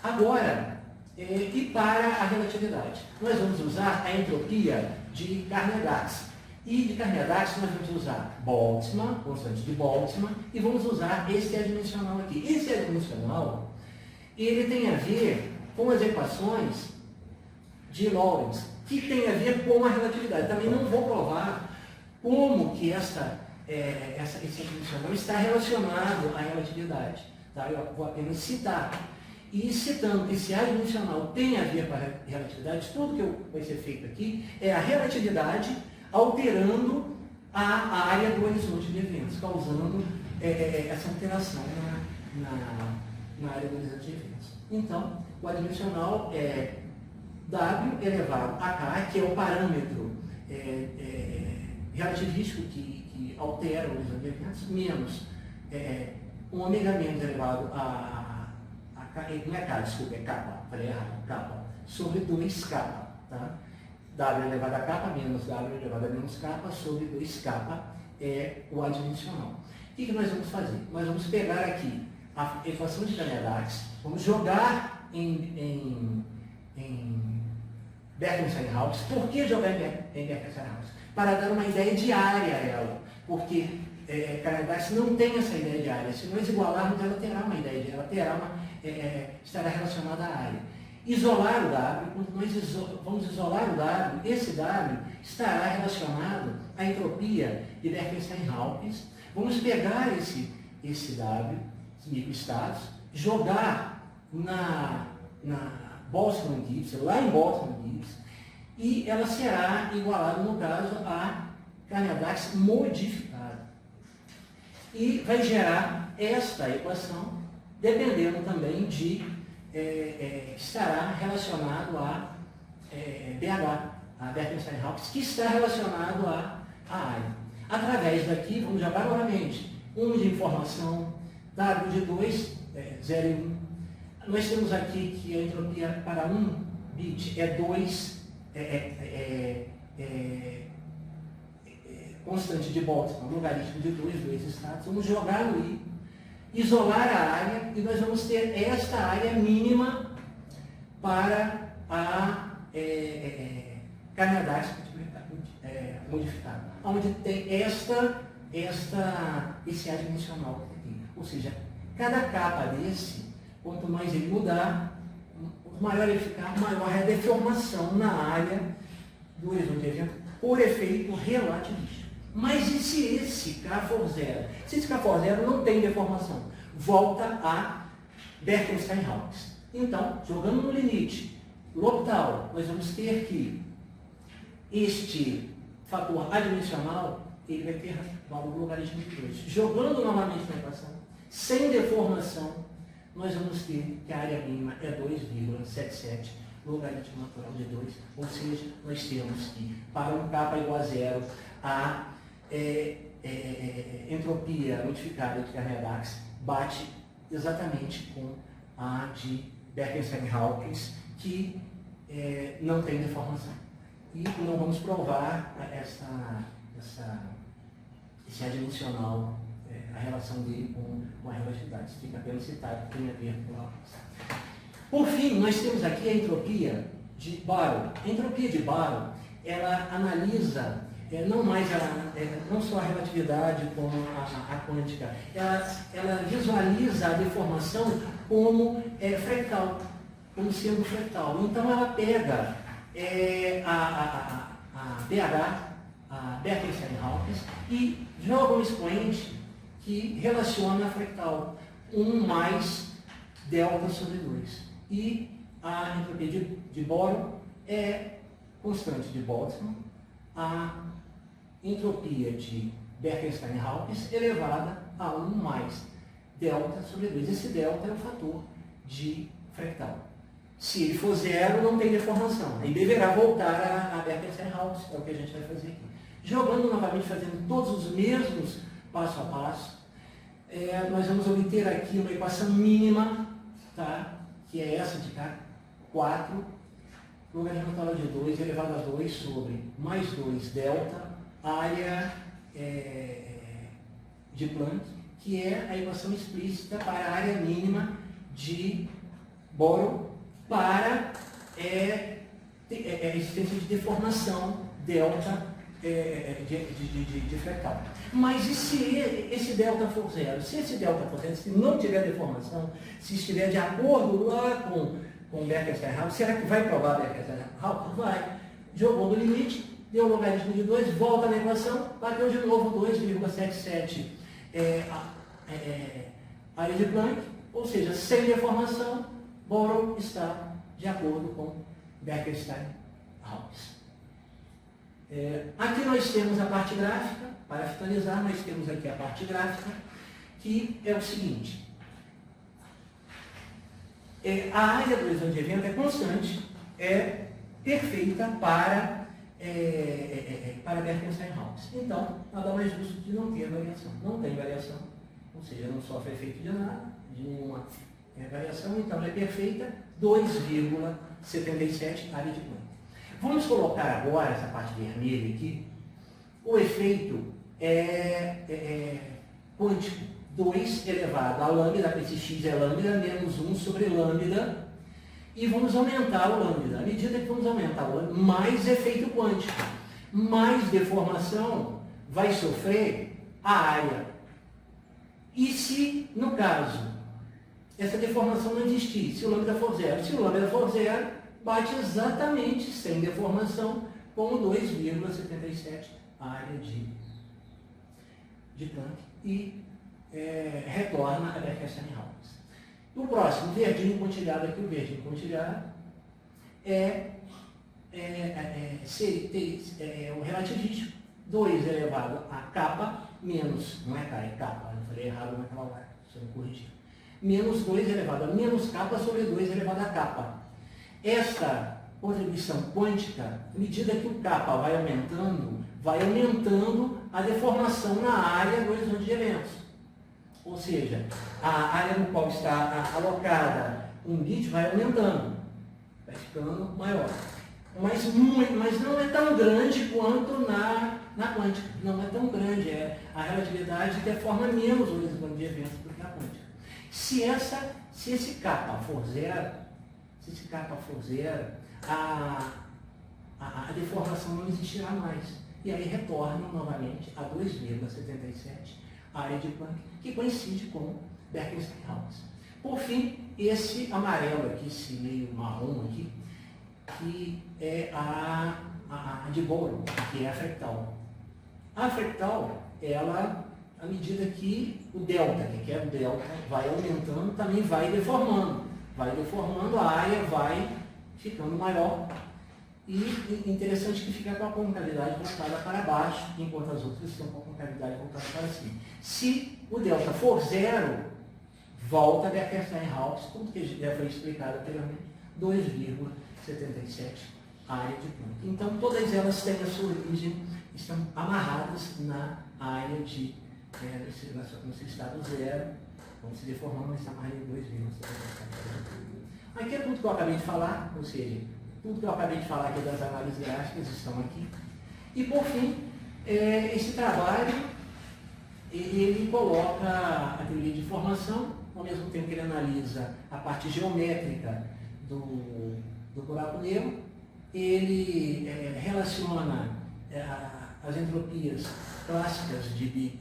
Agora, e para a relatividade? Nós vamos usar a entropia de Carnot-Dax. E de Carnot-Dax nós vamos usar Boltzmann, constante de Boltzmann, e vamos usar esse adimensional aqui. Esse adimensional, ele tem a ver com as equações de Lorentz, que tem a ver com a relatividade. Também não vou provar como que esse adimensional está relacionado à relatividade. Tá? Eu vou apenas citar. E citando que esse adimensional tem a ver com a relatividade, tudo que vai ser feito aqui é a relatividade alterando a área do horizonte de eventos, causando essa alteração na área do horizonte de eventos. Então, o adimensional é W elevado a K, que é o parâmetro relativístico que altera o horizonte de eventos, menos ômega menos elevado a K, não é K, desculpa, é K, falei errado, K, sobre 2K, tá? W elevado a K menos W elevado a menos K sobre 2K é o adimensional. O que nós vamos fazer? Nós vamos pegar aqui a equação de Carnot-Dax, vamos jogar em Bekenstein-Hawkes. Por que jogar em Bekenstein-Hawkes? Para dar uma ideia de área a ela, porque Carnot-Dax não tem essa ideia de área. Se nós igualarmos, ela terá uma ideia de área, estará relacionada à área. Isolar o W, quando nós vamos isolar o W, esse W estará relacionado à entropia de Bekenstein-Hawkins. Vamos pegar esse W, os microestados, jogar na Boltzmann Gibbs, lá em Boltzmann Gibbs, e ela será igualada, no caso, a Carneadax modificada. E vai gerar esta equação, dependendo também de estará relacionado a BH, a Bekenstein-Hawkins, que está relacionado à área. Através daqui, vamos jogar novamente, 1 de informação, W de 2, 0 e 1. Nós temos aqui que a entropia para 1 bit é 2, constante de Boltzmann, logaritmo de 2 estados. Vamos jogar no I, isolar a área, e nós vamos ter esta área mínima para a Carneadax modificada, onde tem esse adimensional aqui. Ou seja, cada capa desse, quanto mais ele mudar, maior ele ficar, maior é a deformação na área do horizonte de evento por efeito relativístico. Mas e se esse K for zero? Se esse K for zero, não tem deformação. Volta a Bekenstein-Hawkins. Então, jogando no limite L'Hopital, nós vamos ter que este fator adimensional, ele vai ter valor logaritmo de 2. Jogando novamente na equação, sem deformação, nós vamos ter que a área mínima é 2,77 logaritmo natural de 2. Ou seja, nós temos que, para um K igual a zero, a entropia modificada de Carneadax bate exatamente com a de Bekenstein-Hawkins, que não tem deformação. E não vamos provar esse adimensional, a relação dele com a relatividade. Fica apenas citado, que tem a ver com a. Por fim, nós temos aqui a entropia de Barrow. A entropia de Barrow, ela analisa não só a relatividade como a quântica, ela visualiza a deformação como fractal, como sendo fractal. Então ela pega a BH, a Bekenstein-Hawkins, e joga um expoente que relaciona a fractal, 1 mais delta sobre 2. E a entropia de Bohr é constante de Boltzmann, a entropia de Bekenstein-Hawkins elevada a 1 mais delta sobre 2. Esse delta é o fator de fractal. Se ele for zero, não tem deformação. Aí deverá voltar a Bekenstein-Hawkins, é o que a gente vai fazer aqui. Jogando novamente, fazendo todos os mesmos passo a passo, nós vamos obter aqui uma equação mínima, tá? Que é essa de cá, 4, logaritmo natural de 2 elevado a 2 sobre mais 2 delta, área de Planck, que é a equação explícita para a área mínima de Bohr para a existência de deformação delta de fractal. Mas e se esse delta for zero? Se esse delta for zero, se não tiver deformação, se estiver de acordo lá com Bekenstein-Hawkins, será que vai provar Bekenstein-Hawkins? Vai. Jogou no limite, deu o logaritmo de 2, volta na equação, bateu de novo 2,77 área de Planck, ou seja, sem deformação, Bohr está de acordo com Bekenstein-Hawkins. Aqui nós temos a parte gráfica, para finalizar, nós temos aqui a parte gráfica, que é o seguinte. A área do horizonte de evento é constante, é perfeita para Bekenstein-Hawkins. Então, nada mais justo de não ter variação. Não tem variação, ou seja, não sofre efeito de nada, de nenhuma variação, então ela é perfeita, 2,77 área de Planck. Vamos colocar agora essa parte vermelha aqui. O efeito é quântico. 2 elevado a lambda, esse x é lambda, menos 1 sobre lambda. E vamos aumentar o lambda. À medida que vamos aumentar o lambda, mais efeito quântico. Mais deformação vai sofrer a área. E se, no caso, essa deformação não existir, se o lambda for zero. Se o lambda for zero, bate exatamente, sem deformação, com 2,77 área de Planck e retorna a Becker-Steinhaus. O próximo, verdinho pontilhado aqui, o verdinho pontilhado, é o relativístico. 2 elevado a capa menos, não é K, é capa, eu falei errado naquela hora, se eu não corrigir. Menos 2 elevado a menos capa sobre 2 elevado a capa. Esta contribuição quântica, à medida que o capa vai aumentando a deformação na área do horizonte de eventos. Ou seja, a área no qual está alocada um bit vai aumentando, vai ficando maior. Mas não é tão grande quanto na quântica. Não é tão grande. A relatividade deforma menos o horizonte de eventos do que a quântica. Se esse kappa for zero, a deformação não existirá mais. E aí retorna novamente a 2,77 área de Planck, que coincide com Becker-Steinhaus. Por fim, esse amarelo aqui, esse meio marrom aqui, que é a de Bohr, que é a fractal. A fractal, ela, à medida que o delta, que é o delta, vai aumentando, também vai deformando. Vai deformando, a área vai ficando maior. E interessante que fica com a concavidade voltada para baixo, enquanto as outras estão com a concavidade voltada para cima. Se o delta for zero, volta a Becker-Steinhaus, como que já foi explicado anteriormente, 2,77 área de Planck. Então, todas elas têm a sua origem, estão amarradas na área de, no estado zero, vão se deformando nessa área de 2,77. Aqui é tudo que eu acabei de falar, ou seja, tudo que eu acabei de falar aqui das análises gráficas estão aqui. E, por fim, esse trabalho, ele coloca a teoria de formação, ao mesmo tempo que ele analisa a parte geométrica do buraco negro, ele relaciona as entropias clássicas de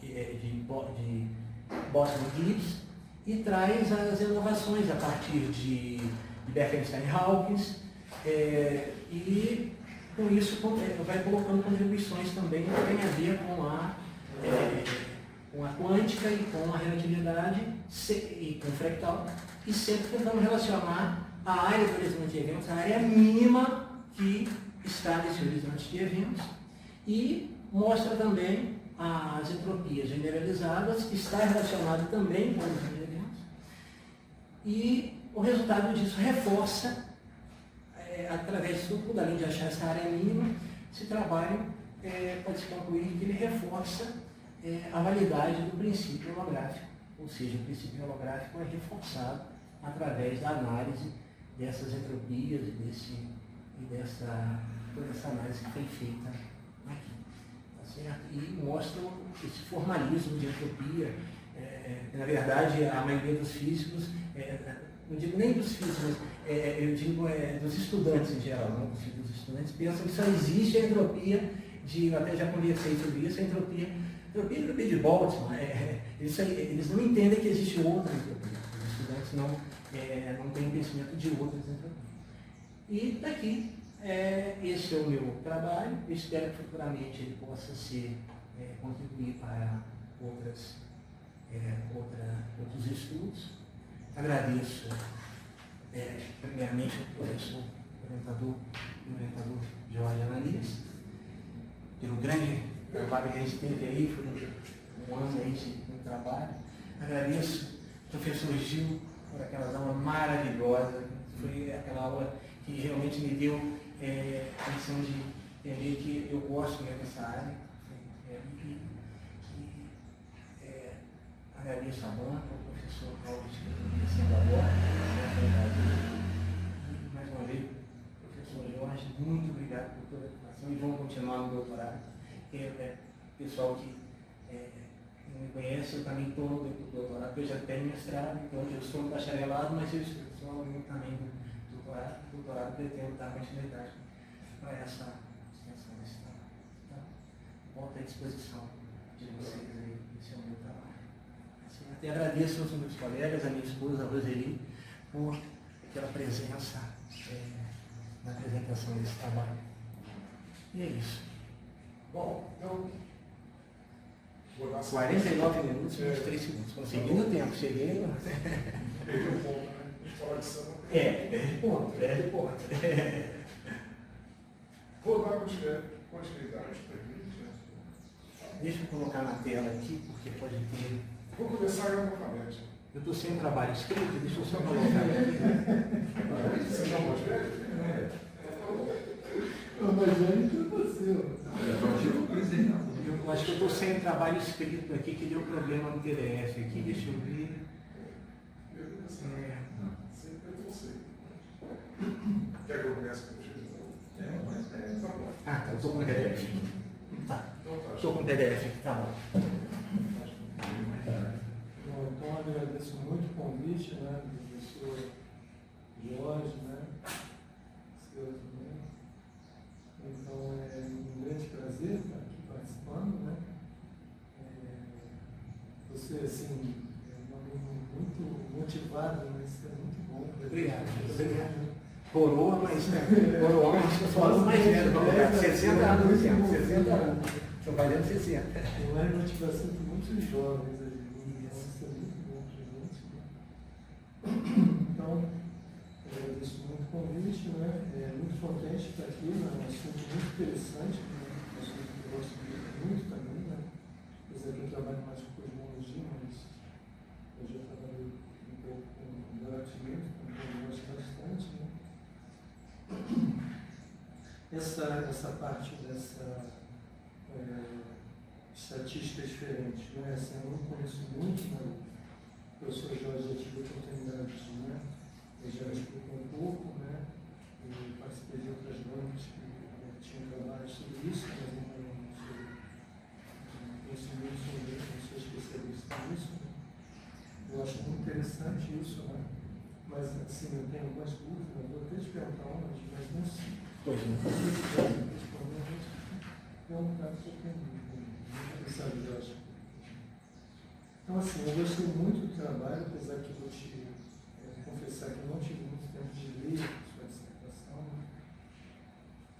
Boltzmann-Gibbs e traz as inovações a partir de Becker-Steinhaus, e com isso vai colocando contribuições também que tem a ver com a quântica e com a relatividade e com o fractal, e sempre tentando relacionar a área do horizonte de eventos, a área mínima que está nesse horizonte de eventos, e mostra também as entropias generalizadas, que está relacionado também com o horizonte de eventos, e o resultado disso reforça, através de tudo, além de achar essa área mínima, esse trabalho pode-se concluir que ele reforça a validade do princípio holográfico, ou seja, o princípio holográfico é reforçado através da análise dessas entropias e toda essa análise que foi feita aqui. Tá certo? E mostra esse formalismo de entropia. Na verdade, a maioria dos físicos, não digo nem dos físicos, mas eu digo dos estudantes em geral, não dos estudantes, pensam que só existe a entropia eu até já conversei sobre isso, a entropia de Boltzmann. Eles não entendem que existe outra entropia. Os estudantes não têm conhecimento de outras entropias. E daqui, esse é o meu trabalho. Eu espero que futuramente ele possa contribuir para outros estudos. Agradeço, primeiramente, ao professor orientador Jorge Ananias, pelo grande trabalho que a gente teve aí, foi um ano aí de trabalho. Agradeço ao professor Gil por aquela aula maravilhosa, foi aquela aula que realmente me deu a condição de entender que eu gosto dessa área. Agradeço a banca, ao professor Paulo que está descendo agora. E mais uma vez, professor Jorge, muito obrigado por toda a educação e vamos continuar no doutorado. Pessoal que não me conhece, eu também estou no doutorado, eu já tenho mestrado, então eu sou um bacharelado, mas eu sou aluno também do doutorado. O doutorado pretendo dar continuidade para essa extensão desse trabalho. Então, volto à disposição de vocês aí, esse é o meu trabalho. Até agradeço aos meus colegas, a minha esposa, a Roseli, por aquela presença na apresentação desse trabalho. E é isso. Bom, então, vou dar 49 minutos e 23 segundos. Consegui no tempo, cheguei. Perdi um ponto, né? A gente fala de samba. Perde ponto. Vou dar continuidade para aqui. Deixa eu colocar na tela aqui, porque pode ter. Vou começar novamente. Eu estou sem trabalho escrito, deixa eu só colocar aqui. Você já pode ver? O Evangelho é você. Eu acho que eu estou sem trabalho escrito aqui, que deu problema no PDF aqui, deixa eu ver. Sempre é você. Quer que eu comece com o tá bom. Ah, tá, eu estou com o PDF. Tá, Então tá. estou com o PDF aqui, tá bom. Bom, então agradeço muito o convite, né, do professor Jorge, né, seu também. Então é um grande prazer estar aqui participando, né. Você, assim, é um aluno muito motivado, mas isso é muito bom. Obrigado. Coroa, mas eu falo mais velho, 60 anos, 60 anos. Estou fazendo 60. Tem mais motivação que muitos jovens ali, então isso é muito bom para a gente. Né? Então, eu agradeço muito o convite, né? Muito contente de estar aqui, né? Um assunto muito interessante, né? Um assunto que eu gosto muito também, né? Apesar que eu trabalho mais com cosmologia, mas eu já trabalhei um pouco com baratimento, que eu gosto bastante, né? Essa parte dessa estatística diferente, né? Assim, eu não conheço muito, né? O professor Jorge já tive a oportunidade de, né? Ele já explicou um pouco, né? E participei de outras bandas que tinham trabalho sobre isso, mas não conheço muito sobre isso, não sou especialista nisso. Né? Eu acho muito interessante isso, né? Mas assim, eu tenho algumas dúvidas, eu vou até te perguntar umas, mas não sei. Pois não. Então, assim, eu gostei muito do trabalho, apesar que eu vou te confessar que eu não tive muito tempo de ler sua dissertação, né?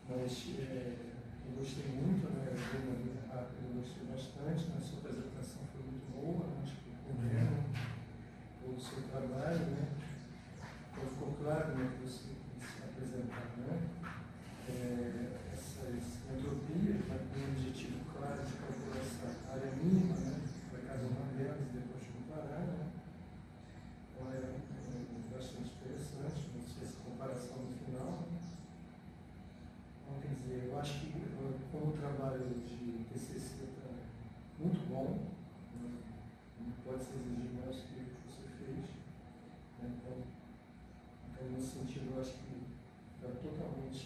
Mas eu gostei muito, né? Eu li rápido, eu gostei bastante, né? Sua apresentação foi muito boa, né? Acho que o seu trabalho, né? Então, ficou claro, né, que você se apresentar, né? Essas entropias, né, com um objetivo claro de calcular essa área mínima, né, para cada uma delas e depois comparar, né. Então é bastante interessante, não sei essa comparação no final. Então, quer dizer, eu acho que como o trabalho de TCC está muito bom, né, não pode se exigir mais do que você fez, né, então, nesse sentido, eu acho que está totalmente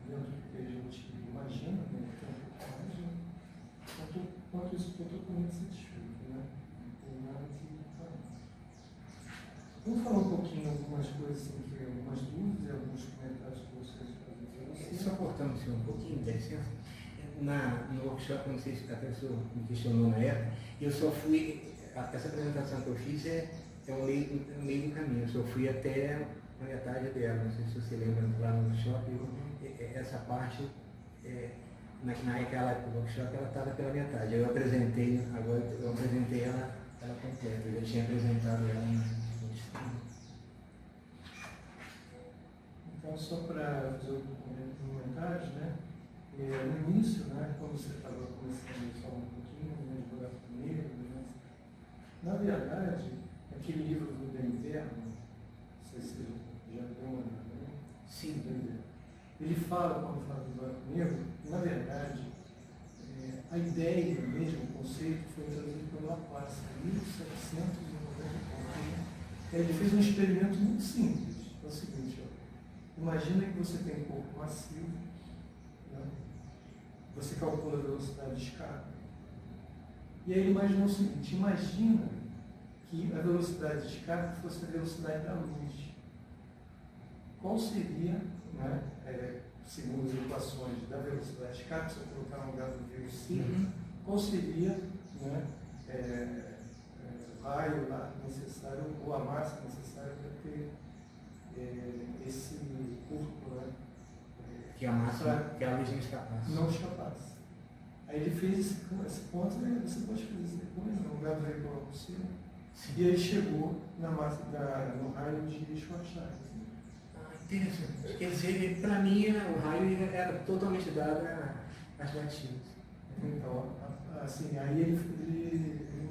dentro do que a gente imagina, né? Tem um pouco mais, né? Quanto isso, estou totalmente satisfeito, né? Não tem nada que falar. Vamos falar um pouquinho algumas coisas, assim, algumas dúvidas e alguns comentários que vocês fazem para vocês. Só cortando assim, um pouquinho, dá licença. No workshop, não sei se a pessoa me questionou na época, eu só fui, essa apresentação que eu fiz é um meio do caminho, eu só fui até a metade dela, não sei se você lembra lá no workshop, essa parte, naquela época do workshop, ela estava pela metade, eu apresentei ela completa, eu já tinha apresentado ela no destino. Então, só para fazer alguns comentários, né? No início, né, quando você estava começando a falar um pouquinho, né, de buraco negro, né, na verdade, aquele livro do The Inverno, não sei se você já deu uma olhada, né? Sim. Ele fala, quando fala do buraco negro, na verdade, a ideia mesmo, o conceito, foi trazido pelo Laplace em 1790. Ele fez um experimento muito simples. É o seguinte, ó, imagina que você tem um corpo massivo, né? Você calcula a velocidade de escape. E aí ele imaginou o seguinte, imagina que a velocidade de escape fosse a velocidade da luz. Qual seria, né, segundo as equações da velocidade de escape, se eu colocar no lugar do v c, qual seria, né, raio lá necessário, ou a massa necessária para ter esse corpo, né? Que a massa, que a luz não escapasse. Não escapasse. Aí ele fez esse ponto, né? Você pode fazer isso depois, no lugar do veicular possível. E aí chegou na massa no raio de Schwarzschild. Interessante. Quer dizer, para mim, o raio era totalmente dado às latinas. Então, assim, aí ele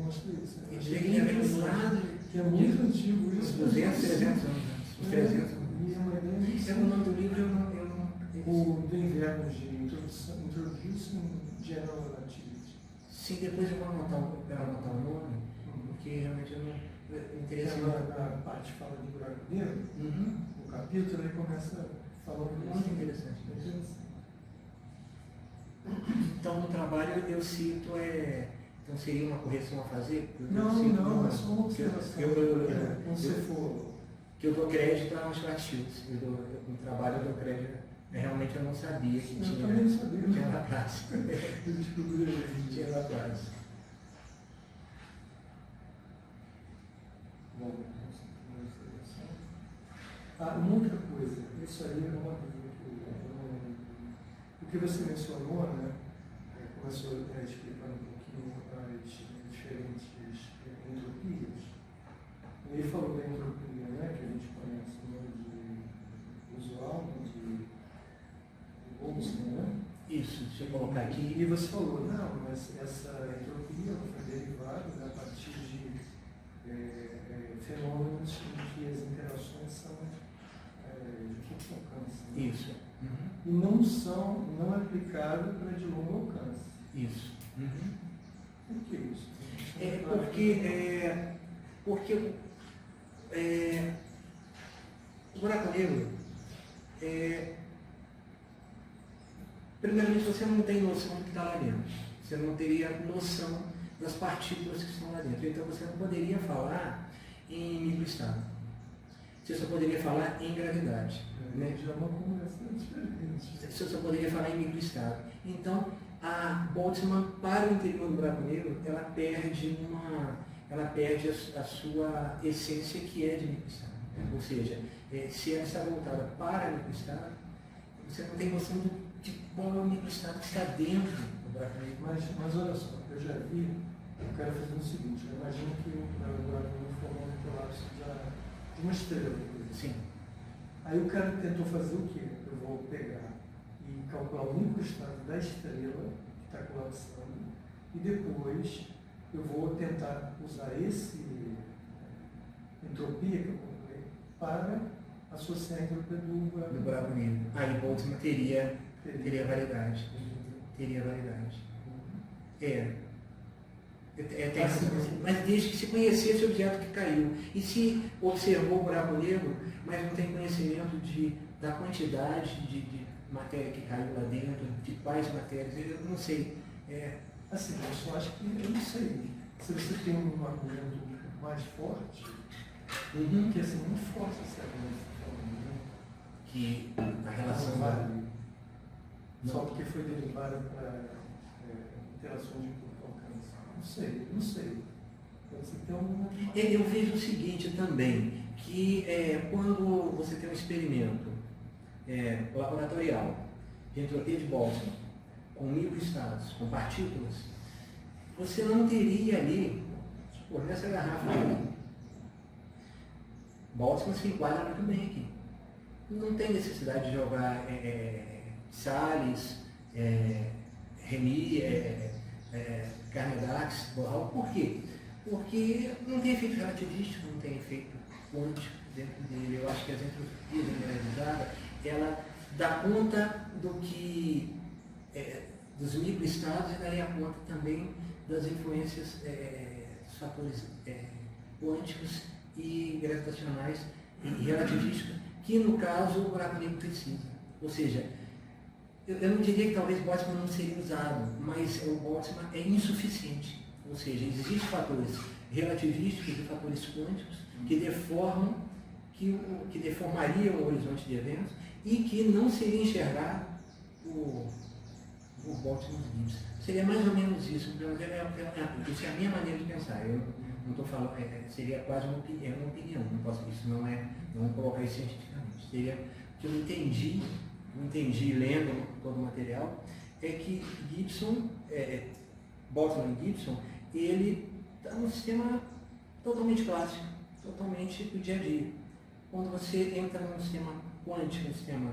mostra isso. Né? Ele é pensado que é muito antigo isso. 200, 300 anos. 300 anos. E é uma ideia O nome do livro eu não o do inverno de Introducing General Relativity. Sim, depois eu vou anotar o nome, porque realmente eu não me interessa. Na parte fala de buraco negro, o capítulo ele começa falando Muito interessante. Então, no trabalho eu cito, então seria uma correção a fazer? Não, é só uma observação. Que eu dou crédito a Schwarzschild. No trabalho eu dou crédito. Realmente eu não sabia que tinha na praça. Tinha na praça. Bom, uma outra coisa, isso aí é uma coisa que o que você mencionou, né? Começou explicando um pouquinho as diferentes entropias. Ele falou da entropia, né, que a gente conhece de usual, de Boltzmann, né? Isso, deixa eu colocar aqui. E você falou, não, mas essa entropia foi derivada a partir de fenômenos em que as interações são de curto alcance. Né? Isso. E não aplicável para de longo alcance. Isso. Por que isso? Porque o buraco negro, primeiramente você não tem noção do que está lá dentro. Você não teria noção das partículas que estão lá dentro. Então você não poderia falar em microestado. Você só poderia falar em gravidade. Né? Já é uma conversa diferente. Você só poderia falar em microestado. Então, a Boltzmann, para o interior do buraco negro, ela perde a sua essência, que é de microestado. Ou seja, se ela está voltada para microestado, você não tem noção de qual é o microestado que está dentro do buraco negro. Mas olha só, eu já vi o cara fazendo o seguinte: eu imagino que o buraco negro formou um colapso de uma estrela. Sim. Aí o cara tentou fazer o quê? Eu vou pegar e calcular o microestado da estrela que está colapsando e depois eu vou tentar usar esse entropia que eu calculei para associar a entropia do buraco negro. Aí Boltzmann teria validade. Teria validade. Mas desde que se conhecesse o objeto que caiu. E se observou o buraco negro, mas não tem conhecimento da quantidade de matéria que caiu lá dentro, de quais matérias, eu não sei. Assim, eu só acho que, eu não sei, se você tem um argumento mais forte, que assim, muito forte esse argumento, né? Que a relação vale só porque foi derivada para interações de curto alcance. Não sei. Pode ser que tenha alguma... Eu vejo o seguinte também, que quando você tem um experimento laboratorial de entropia de Boltzmann, com microestados, com partículas, você não teria ali, nessa garrafa aqui, Boltzmann se enquadra muito bem aqui. Não tem necessidade de jogar Salles, Remy, Carnedax, Boral. Por quê? Porque não tem efeito relativístico, não tem efeito quântico dentro dele. Eu acho que as entropias generalizadas, ela dá conta dos microestados e daria conta também das influências dos fatores quânticos e gravitacionais e relativísticos, que no caso o buraco negro precisa. Ou seja, eu não diria que talvez Boltzmann não seria usado, mas o Boltzmann é insuficiente. Ou seja, existem fatores relativísticos e fatores quânticos que deformariam o horizonte de eventos e que não seria enxergado por Boltzmann Gibbs. Seria mais ou menos isso. Isso é a minha maneira de pensar. Eu Não estou falando, seria quase uma opinião, não posso, isso não colocar isso cientificamente. Seria que eu entendi lendo todo o material, é que Gibson, Boltzmann e Gibson, ele está num sistema totalmente clássico, totalmente do dia a dia. Quando você entra num sistema quântico, num sistema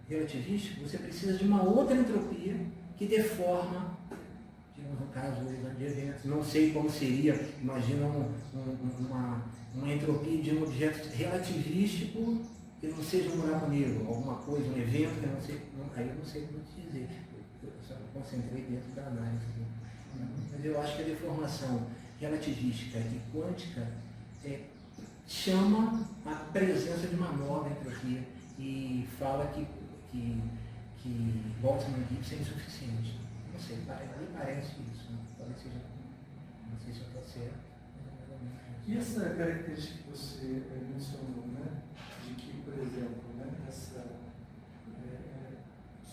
relativístico, você precisa de uma outra entropia que deforma, no caso de eventos, não sei como seria, imagina uma entropia de um objeto relativístico que não seja um buraco negro, alguma coisa, um evento que eu não sei, aí eu não sei como te dizer, eu só me concentrei dentro da análise. Mas eu acho que a deformação relativística e quântica chama a presença de uma nova entropia e fala que Boltzmann e Gibson é insuficiente. Não sei, me parece isso. Talvez seja, não sei se eu estou certo. E essa característica que você mencionou, né? De que, por exemplo, né, se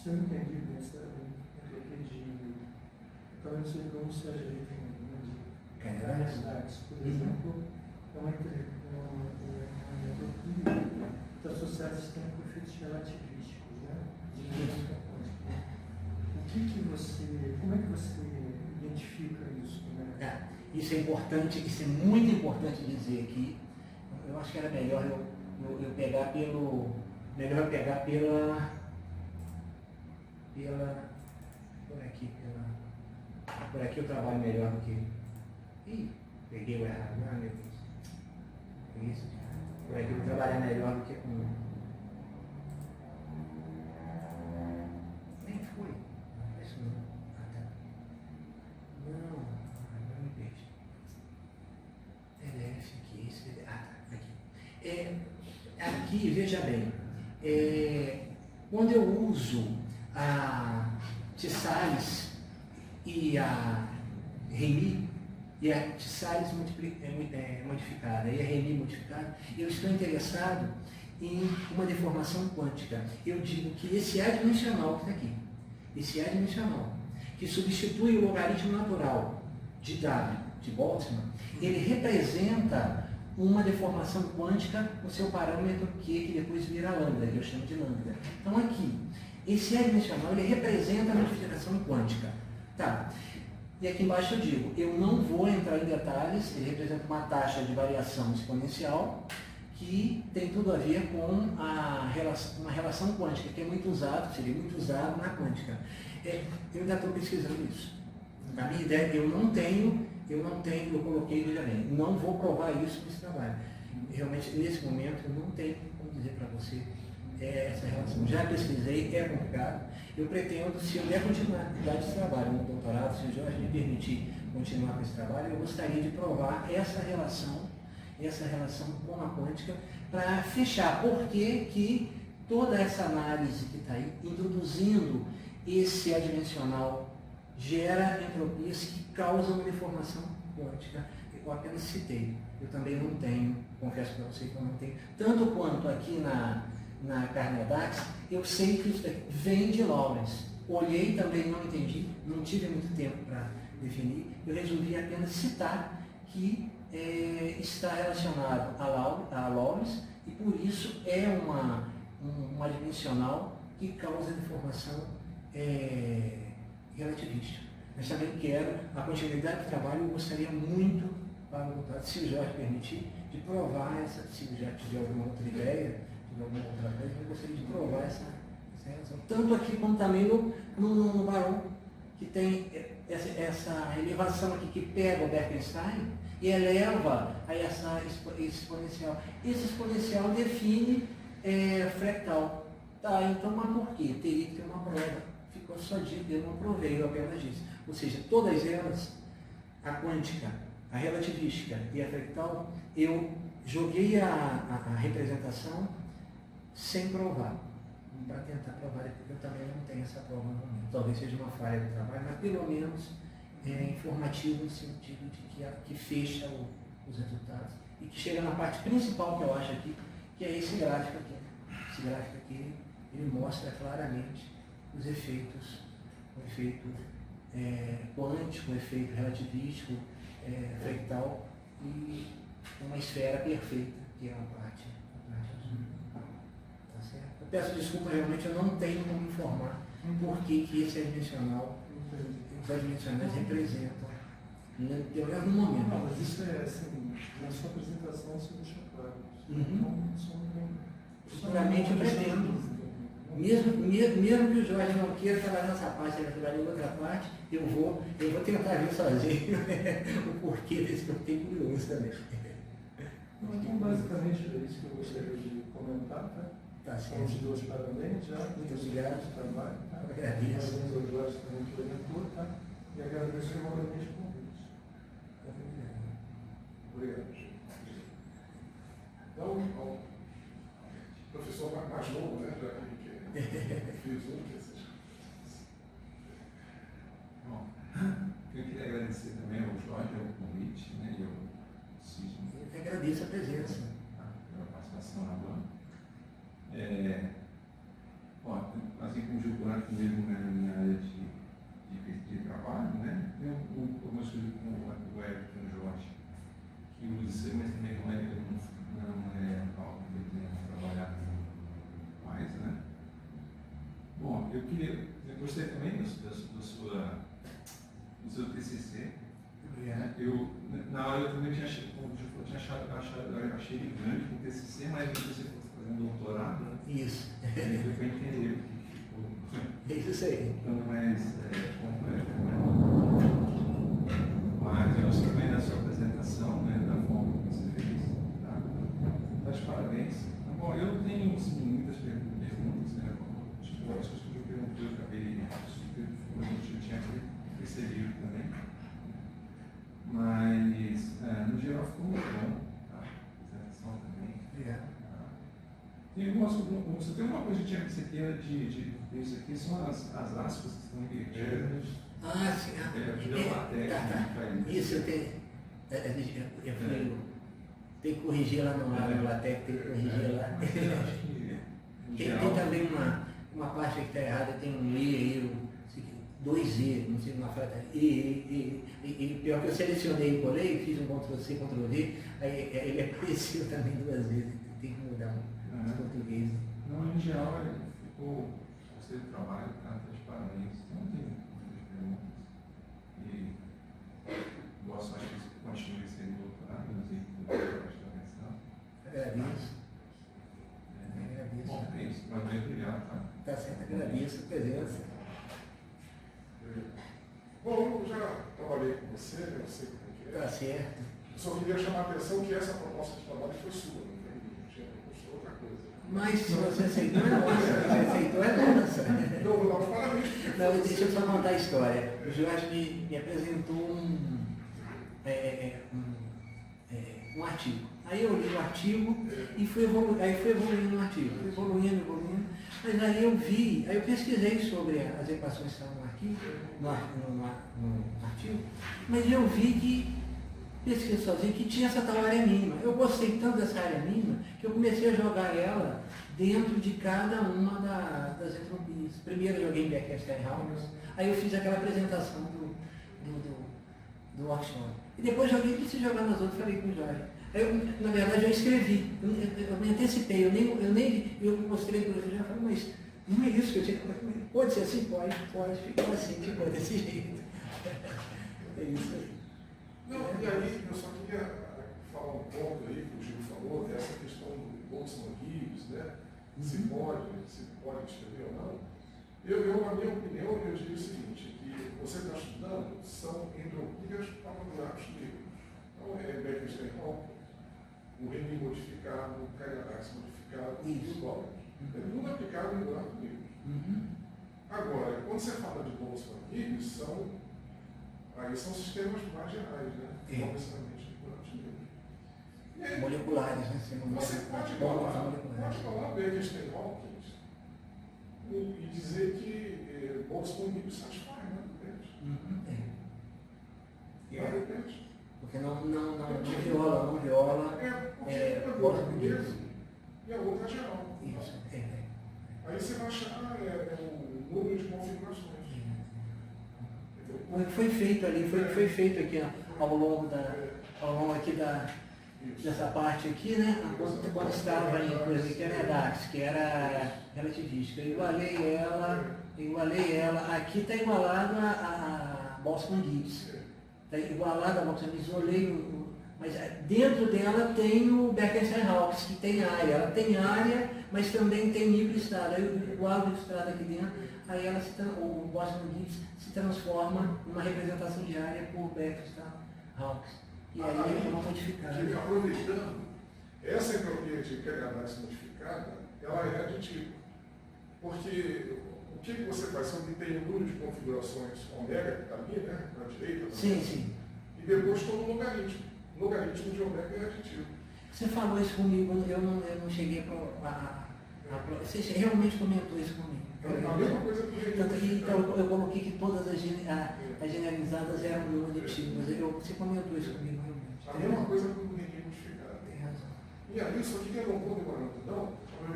eu entendi bem essa entropia de. Talvez você não seja de caridades, por exemplo, é uma entropia que está associada a sistemas com efeitos relativísticos, né? De mecânica quântica. Como é que você identifica isso? Né? Isso é importante, isso é muito importante dizer aqui. Eu acho que era melhor eu pegar por aqui eu trabalho melhor do que. Ih, peguei o errado, meu Deus. Isso, por aqui eu trabalho melhor do que com. Nem foi. Isso não. Não me perdi. PDF aqui, esse aqui. Aqui, veja bem, quando eu uso a Tissales e a Remy, e a Tissales modificada e a Remy modificada, eu estou interessado em uma deformação quântica. Eu digo que esse adimensional que está aqui, esse adimensional, que substitui o logaritmo natural de W, de Boltzmann, ele representa uma deformação quântica no seu parâmetro Q, que depois vira lambda, que eu chamo de lambda. Então aqui, esse adimensional, ele representa a modificação quântica. Tá. E aqui embaixo eu digo, eu não vou entrar em detalhes, ele representa uma taxa de variação exponencial que tem tudo a ver com uma relação quântica, que é muito usado, seria muito usado na quântica. Eu ainda estou pesquisando isso. A minha ideia, eu coloquei, veja bem, não vou provar isso nesse trabalho. Realmente, nesse momento, eu não tenho como dizer para você essa relação. Já pesquisei, é complicado. Eu pretendo, se eu der continuidade de trabalho no doutorado, se o Jorge me permitir continuar com esse trabalho, eu gostaria de provar essa relação com a quântica, para fechar por que toda essa análise que está aí, introduzindo esse adimensional, gera entropias que causam uma deformação quântica. Eu apenas citei. Eu também não tenho, confesso para você que eu não tenho, tanto quanto aqui na Carneadax, eu sei que isso vem de Lawrence. Olhei também, não entendi, não tive muito tempo para definir, eu resolvi apenas citar que está relacionado a Lawrence e por isso é uma dimensional que causa deformação relativística. Mas também quero, a continuidade do trabalho, eu gostaria muito, para o doutorado, se o Jorge permitir, de provar se o Jorge tiver alguma outra ideia, alguma outra coisa, eu gostaria de provar essa relação. Tanto aqui como também no Barão, que tem essa elevação aqui que pega o Bekenstein e eleva a essa exponencial. Esse exponencial define fractal. Tá, então, mas por quê? Teria que ter uma prova. Ficou só dito, eu não provei, eu apenas disse. Ou seja, todas elas, a quântica, a relativística e a fractal, eu joguei a representação sem provar, para tentar provar, porque eu também não tenho essa prova no momento. Talvez seja uma falha do trabalho, mas pelo menos informativo no sentido de que fecha os resultados e que chega na parte principal que eu acho aqui, que é esse gráfico aqui. Esse gráfico aqui, ele mostra claramente os efeitos, o efeito quântico, o efeito relativístico, fractal, e uma esfera perfeita, que é a parte azul. Tá certo? Eu peço desculpa, realmente eu não tenho como informar por que esse adimensional, os adimensionais representam, pelo menos no Não, momento. mas isso é assim, na sua apresentação você deixa claro. Uhum. Futuramente eu pretendo. Mesmo que o Jorge não queira trabalhar nessa parte, ele vai trabalhar em outra parte, eu vou tentar ver sozinho o porquê desse que eu fiquei curioso também. Então, basicamente, é isso que eu gostaria de comentar, tá? Tá São certo. os dois parabéns já. Muito obrigado. Pelo trabalho, tá? Eu agradeço. Parabéns ao Jorge também que orientou, tá? E agradeço enormemente o convite. Obrigado, Chico. Então, ao professor mais novo, né? Já que fiz um que essas Bom, eu queria agradecer também ao Jorge, ao convite, né, e ao Cisne, Eu agradeço a presença. pela participação na banca. Bom, assim como o Gil Branco mesmo na minha área de trabalho, né, tem algumas coisas com o Everton e o Jorge, que usa isso aí, mas também não é algo que eu tenho trabalhado mais, né. Bom, eu gostei também do seu TCC. Obrigado. Na hora eu também tinha achado, como eu achei ele grande com o TCC, mas se você fosse fazer um doutorado, né? Isso. Aí deu para entender o que ficou. É isso aí. Então, mais completo, né? Mas eu gostei também da sua apresentação, né? Da forma que você fez. Tá? Mas parabéns. Bom, eu tenho muitas perguntas, né? Acho que várias coisas que eu perguntei, eu acabei eu tinha percebido também. Mas, no geral, ficou muito bom. Tá? A apresentação também. Obrigado. Você tem uma coisa que você queira de isso aqui, são as aspas que estão invertidas. Ah, sim. Ajuda uma técnica que faz Isso eu tenho. Eu tenho que corrigir lá no LaTeX, tem que corrigir lá. Tem também uma parte que está errada, tem um E aí, dois E, não sei, uma frase. E pior que eu selecionei e colei, fiz um Ctrl+C, Ctrl+V, aí ele apareceu também duas vezes, tem que mudar os português. Não, em geral, ficou você do trabalho, tá? De parabéns. Não tem muitas perguntas. E boa sorte que você continue sendo doutorado, não sei se você prestar atenção. Agradeço. Agradeço. Bom, é isso. Parabéns, obrigado, tá? Tá certo, agradeço a presença. Bom, eu já trabalhei com você, né? Eu sei como é que é. Tá certo. Eu só queria chamar a atenção que essa proposta de trabalho foi sua, não foi minha, foi outra coisa. Mas se você aceitou, é nossa. Se você aceitou, é nossa. Não, vou dar os parabéns. Não, deixa eu só contar a história. O Jorge me apresentou um artigo. Aí eu li o artigo e fui evoluindo no artigo. Fui evoluindo. Mas aí eu pesquisei sobre as equações que estavam no artigo, no artigo, mas eu vi que, pesquisei sozinho, que tinha essa tal área mínima. Eu gostei tanto dessa área mínima que eu comecei a jogar ela dentro de cada uma das entropias. Primeiro eu joguei em Becker-Steinhaus, aí eu fiz aquela apresentação do workshop. E depois joguei, preciso jogar nas outras, falei com o Jorge. Eu, na verdade, eu escrevi, eu me antecipei, eu mostrei para ele, já falei, mas não é isso que eu tinha que fazer. Pode ser assim? Pode, ficou assim, ficou desse jeito. É isso aí. Não, e aí eu só queria falar um ponto aí que o Gil falou, dessa questão do Boltzmann Gibbs, né? Se pode escrever ou não. Eu, na minha opinião, eu diria o seguinte, que você está estudando são entropias panorâmicas livres. Então é Becker-Steinhaus, o Remy modificado, o Kayadax modificado, e o Doppler. É tudo aplicado em buraco livre. Agora, quando você fala de Boltzmann Gibbs, são sistemas mais gerais, né? Não necessariamente de buracos livres. Moleculares, né? Você pode falar Becker-Steinhaus e dizer que Boltzmann Gibbs satisfaz, né? Depende. Porque não viola. Porque uma coisa é mesmo e a outra é geral. Isso, Aí você vai achar o número de configurações. O que foi feito ali, foi feito aqui ao longo ao longo aqui Isso. dessa parte aqui, né? Quando estava em coisa que era Dax, que era relativística. Eu igualei ela. Aqui está igualado a Boltzmann-Gibbs. Está igualado a Boltzmann-Gibbs, isolei mas dentro dela tem o Becker-Hawkes, que tem área. Ela tem área, mas também tem microestrada. Aí eu igualo a microestrada aqui dentro, aí ela o Boltzmann-Gibbs se transforma numa representação de área por Becker-Hawkes. E aí é uma modificada. Aproveitando, essa entropia de KH modificada, ela é aditiva. Porque o que você faz? Você obtém um número de configurações ômega, que está ali, né? Na direita. Sim. E depois todo o logaritmo. O logaritmo de ômega é aditivo. Você falou isso comigo, eu não cheguei você realmente comentou isso comigo. A mesma coisa que Tanto que então, eu coloquei que todas as generalizadas eram não aditivas. Você comentou isso comigo realmente. a mesma coisa que o Henrique modificado. Tem razão. E aí, só que tem um ponto de não,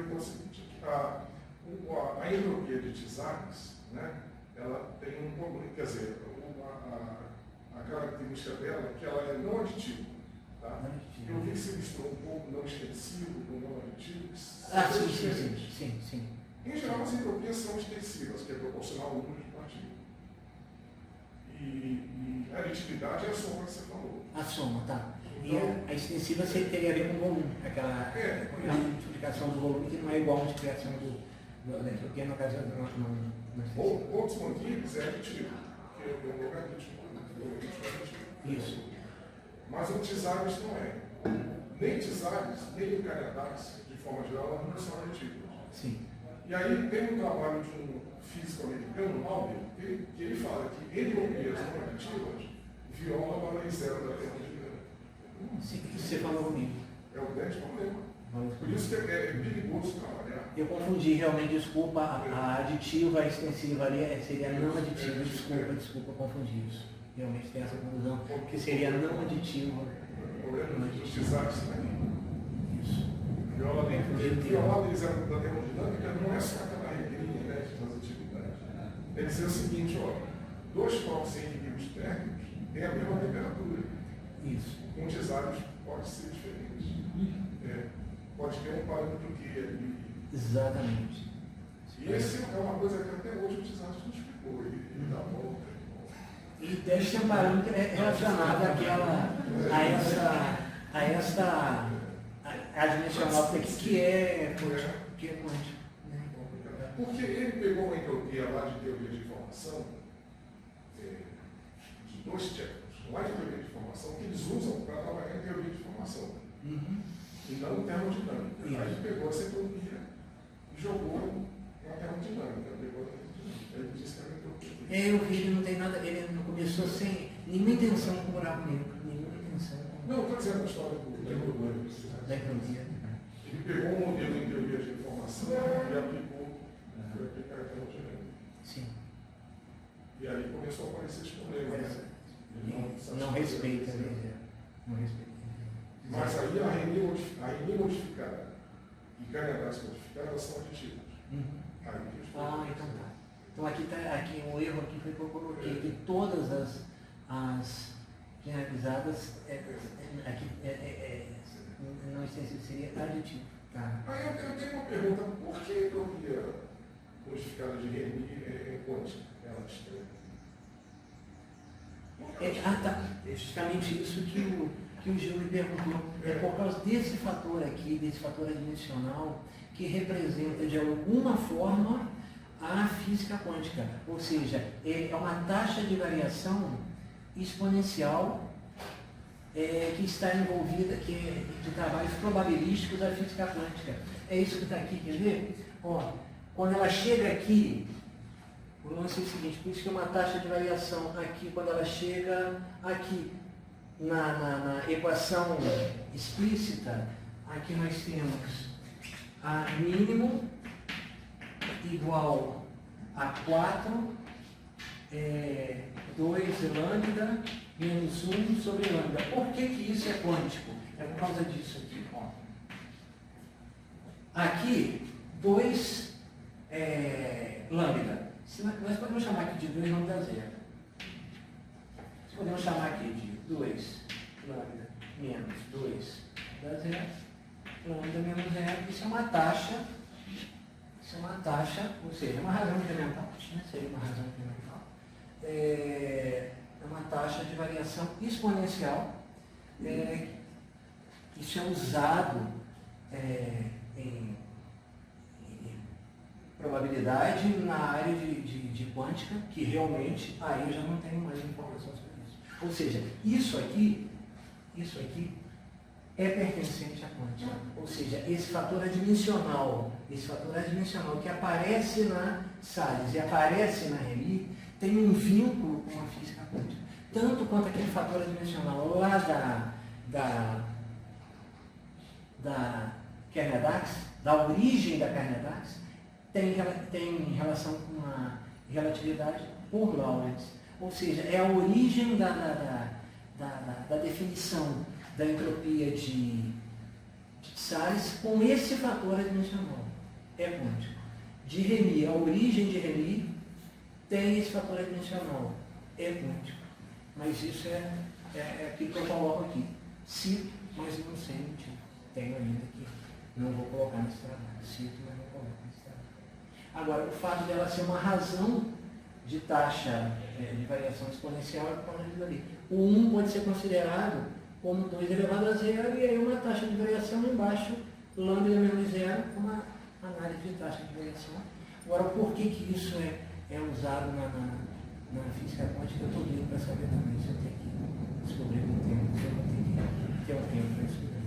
é o seguinte, a entropia de Tiszages, né, ela tem um problema, quer dizer, a característica dela é que ela é não aditiva. Tá? Eu vi que você misturou um pouco não extensivo com não aditivo. Sim. Em geral, as entropias são extensivas, que é proporcional ao número de partículas. E a aditividade é a soma que você falou. A soma, tá. E Então, a extensiva teria a ver com o volume, aquela a multiplicação do volume que não é igual à multiplicação da entropia, no caso não extensiva. Boltzmann-Gibbs é aditivo, que é um logaritmo. Isso. Mas o Tiszages não é. Nem Tiszages, nem o Karadax, de forma geral, não são aditivos. Sim. E aí tem um trabalho de um físico americano, Malmer, que ele fala que entropias não aditivas violam a lei zero da termodinâmica. Sim, isso você falou comigo. É um grande problema. Por isso que é perigoso trabalhar. Eu confundi realmente, desculpa, a aditiva, a extensiva ali seria não aditiva, desculpa, confundi isso. Realmente tem essa confusão, que seria não aditivo. O problema dos Tiszages também. Isso. Viola a lei zero da termodinâmica não é só aquela regrinha, né, de transitividade. É dizer o seguinte, ó, dois corpos sem inimigos térmicos têm a mesma temperatura. Isso. Com Tiszages pode ser diferente. Pode ter um parâmetro que é. Exatamente. E essa é uma coisa que até hoje o Tiszages não explicou. Ele dá volta. E deve ser um parâmetro relacionado a dimensional que é quântico. Porque ele pegou uma entropia lá de teoria de informação, de dois técnicos, lá de teoria de informação, que eles usam para trabalhar em teoria de informação. E não termodinâmica. Aí ele pegou essa entropia e jogou na termodinâmica. Ele disse que era entropia. Eu vi, ele não tem nada, ele não começou sem nenhuma intenção com o buraco negro, nenhuma intenção. Não, estou dizendo a história do Da economia. Ele pegou um modelo em teoria de informação e aplicou a termodinâmica. Sim. E aí começou a aparecer esse problema. Né? Não respeita, né? Não respeita. Mas aí a RNI modificada e Karnadas modificada são aditivas. Então tá. Então aqui o erro aqui foi que eu coloquei que todas as generalizadas não extensivo seria aditivo. Tá. Aí eu tenho uma pergunta, por que a entropia modificada de RNI é quântica? Ela Tá. É justamente isso que o Gil me perguntou. É por causa desse fator aqui, desse fator adimensional, que representa de alguma forma a física quântica. Ou seja, é uma taxa de variação exponencial que está envolvida, de trabalhos probabilísticos da física quântica. É isso que está aqui, quer ver? Ó, quando ela chega aqui, o lance é o seguinte, por isso que é uma taxa de variação aqui, quando ela chega aqui, na equação explícita, aqui nós temos a mínimo igual a 4, 2 lambda menos 1 sobre lambda. Por que isso é quântico? É por causa disso aqui. Ó. Aqui, 2 lambda. Nós podemos chamar aqui de 2 lambda zero. Podemos chamar aqui de 2 lambda menos 2 dá zero, lambda menos zero, isso é uma taxa, ou seja, uma razão incremental, né? Seria uma razão incremental, é uma taxa de variação exponencial, isso é usado em probabilidade na área de quântica, que realmente aí eu já não tenho mais informação sobre isso. Ou seja, isso aqui é pertencente à quântica. Ou seja, esse fator adimensional que aparece na Salles e aparece na Remy, tem um vínculo com a física quântica. Tanto quanto aquele fator adimensional lá da Kernedax, da origem da Kernedax, tem relação com a relatividade por Lorentz. Ou seja, é a origem da definição da entropia de Salles com esse fator adimensional. É quântico. De Remy, a origem de Remy tem esse fator adimensional. É quântico. Mas isso é aquilo que eu coloco aqui. Cito, mas não sei o motivo. Tenho ainda aqui. Não vou colocar nesse trabalho. Cito, mas não coloco nesse trabalho. Agora, o fato dela ser uma razão de taxa de variação exponencial é por causa ali. O 1 pode ser considerado como 2 elevado a zero, e aí uma taxa de variação embaixo, lambda menos zero, uma análise de taxa de variação. Agora, por que isso é usado na física quântica? Eu estou doido para saber também, se eu tenho que descobrir com o tempo, se eu vou ter um tempo para descobrir.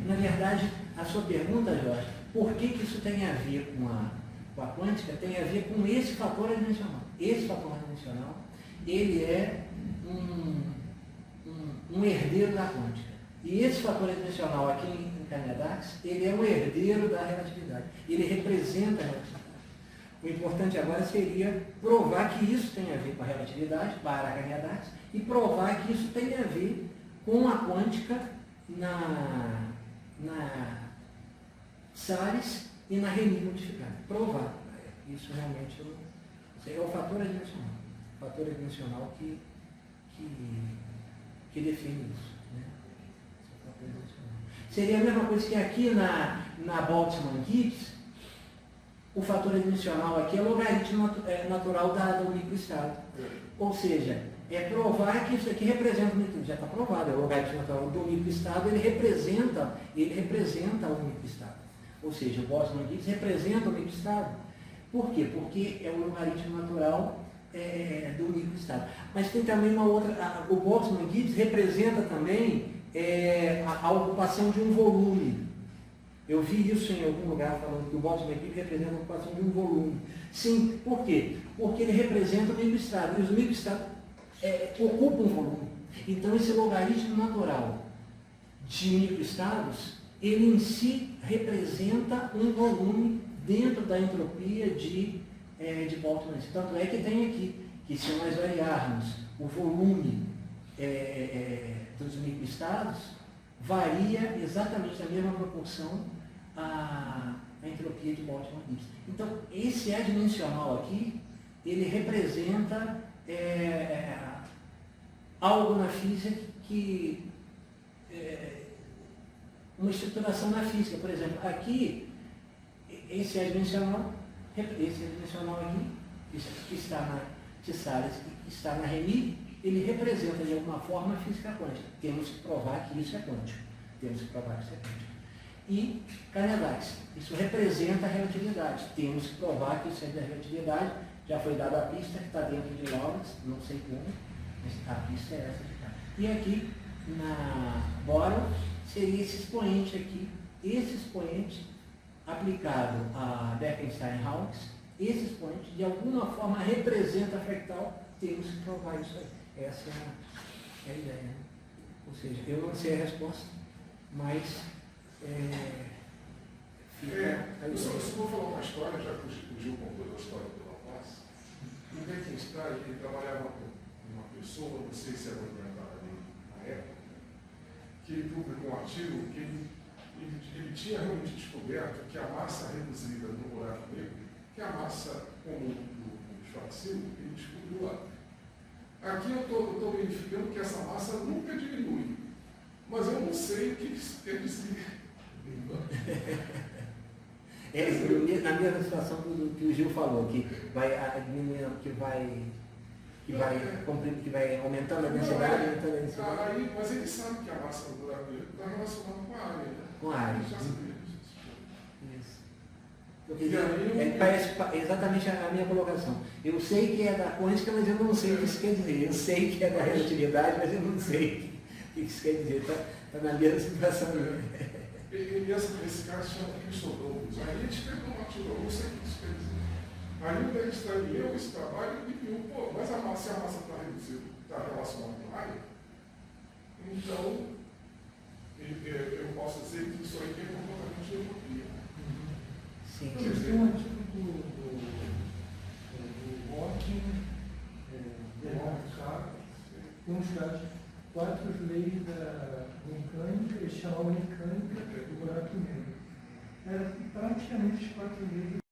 Na verdade, a sua pergunta, Jorge, por que isso tem a ver com a quântica? Tem a ver com esse fator adimensional. Esse fator adimensional, ele é um herdeiro da quântica. E esse fator adimensional aqui em Kernedax, ele é um herdeiro da relatividade. Ele representa a relatividade. O importante agora seria provar que isso tem a ver com a relatividade para a Kernedax e provar que isso tem a ver com a quântica na Salles e na Remy modificada. Provar. Isso realmente é o fator adimensional. O fator adimensional que define isso. Né? Seria a mesma coisa que aqui na Boltzmann-Gibbs, o fator adimensional aqui é o logaritmo natural do microestado. Ou seja, é provar que isso aqui representa o microestado. Já está provado, é o logaritmo natural do microestado, ele representa o microestado. Ou seja, o Boltzmann-Gibbs representa o microestado. Por quê? Porque é o logaritmo natural do microestado. Mas tem também uma outra, o Boltzmann-Gibbs representa também a ocupação de um volume. Eu vi isso em algum lugar falando que o Boltzmann-Gibbs representa a ocupação de um volume. Sim, por quê? Porque ele representa o microestado, e os microestados ocupam um volume. Então esse logaritmo natural de microestados, ele em si representa um volume dentro da entropia de Boltzmann. Tanto é que tem aqui, que se nós variarmos o volume dos microestados, varia exatamente na mesma proporção a entropia de Boltzmann-Gibbs. Então, esse adimensional aqui, ele representa algo na física que... uma estruturação na física. Por exemplo, aqui, esse adimensional aqui, que está na Salles, que está na Remy, ele representa de alguma forma a física quântica. Temos que provar que isso é quântico. E Kernedax, isso representa a relatividade. Temos que provar que isso é da relatividade. Já foi dada a pista que está dentro de Lorentz, não sei como, mas a pista é essa de cá. E aqui, na Bohr, seria esse expoente aqui, aplicado a Bekenstein-Hawkes, esse expoente de alguma forma representa a fractal, temos que provar isso aí. Essa é a ideia. Né? Ou seja, eu não sei a resposta, mas eu só vou falar uma história, já que o Gil contou a história do Laplace. No Bekenstein, ele trabalhava com uma pessoa, não sei se era orientada ali na época, que ele publicou um artigo que ele tinha realmente descoberto que a massa reduzida no buraco negro, que a massa comum do Schwarzschild, ele descobriu lá. Aqui eu estou verificando que essa massa nunca diminui. Mas eu não sei o que isso quer dizer. Na mesma situação que o Gil falou, que vai diminuindo, que vai aumentando a densidade, aumentando a densidade. Aí, mas ele sabe que a massa do buraco negro está relacionada com a área, né? Com a área. Ele já sabia disso. Isso. Eu queria, parece exatamente a minha colocação. Eu sei que é da quântica, mas eu não sei o que isso quer dizer. Eu sei que é da relatividade, mas eu não sei o que isso quer dizer. Está na mesma situação. Esse cara se chama Cristodoulos. Aí ele escreveu um artigo, eu não sei o que isso quer dizer. Aí o Dexter leu esse trabalho e viu, pô, mas se a massa está reduzida, está relacionada com a área, então eu posso dizer que isso aí tem comportamento de entropia. Sim. Tem um artigo do Hawking, tem uns dados, 4 leis da mecânica, eles chamavam mecânica do buraco negro. Era praticamente as 4 leis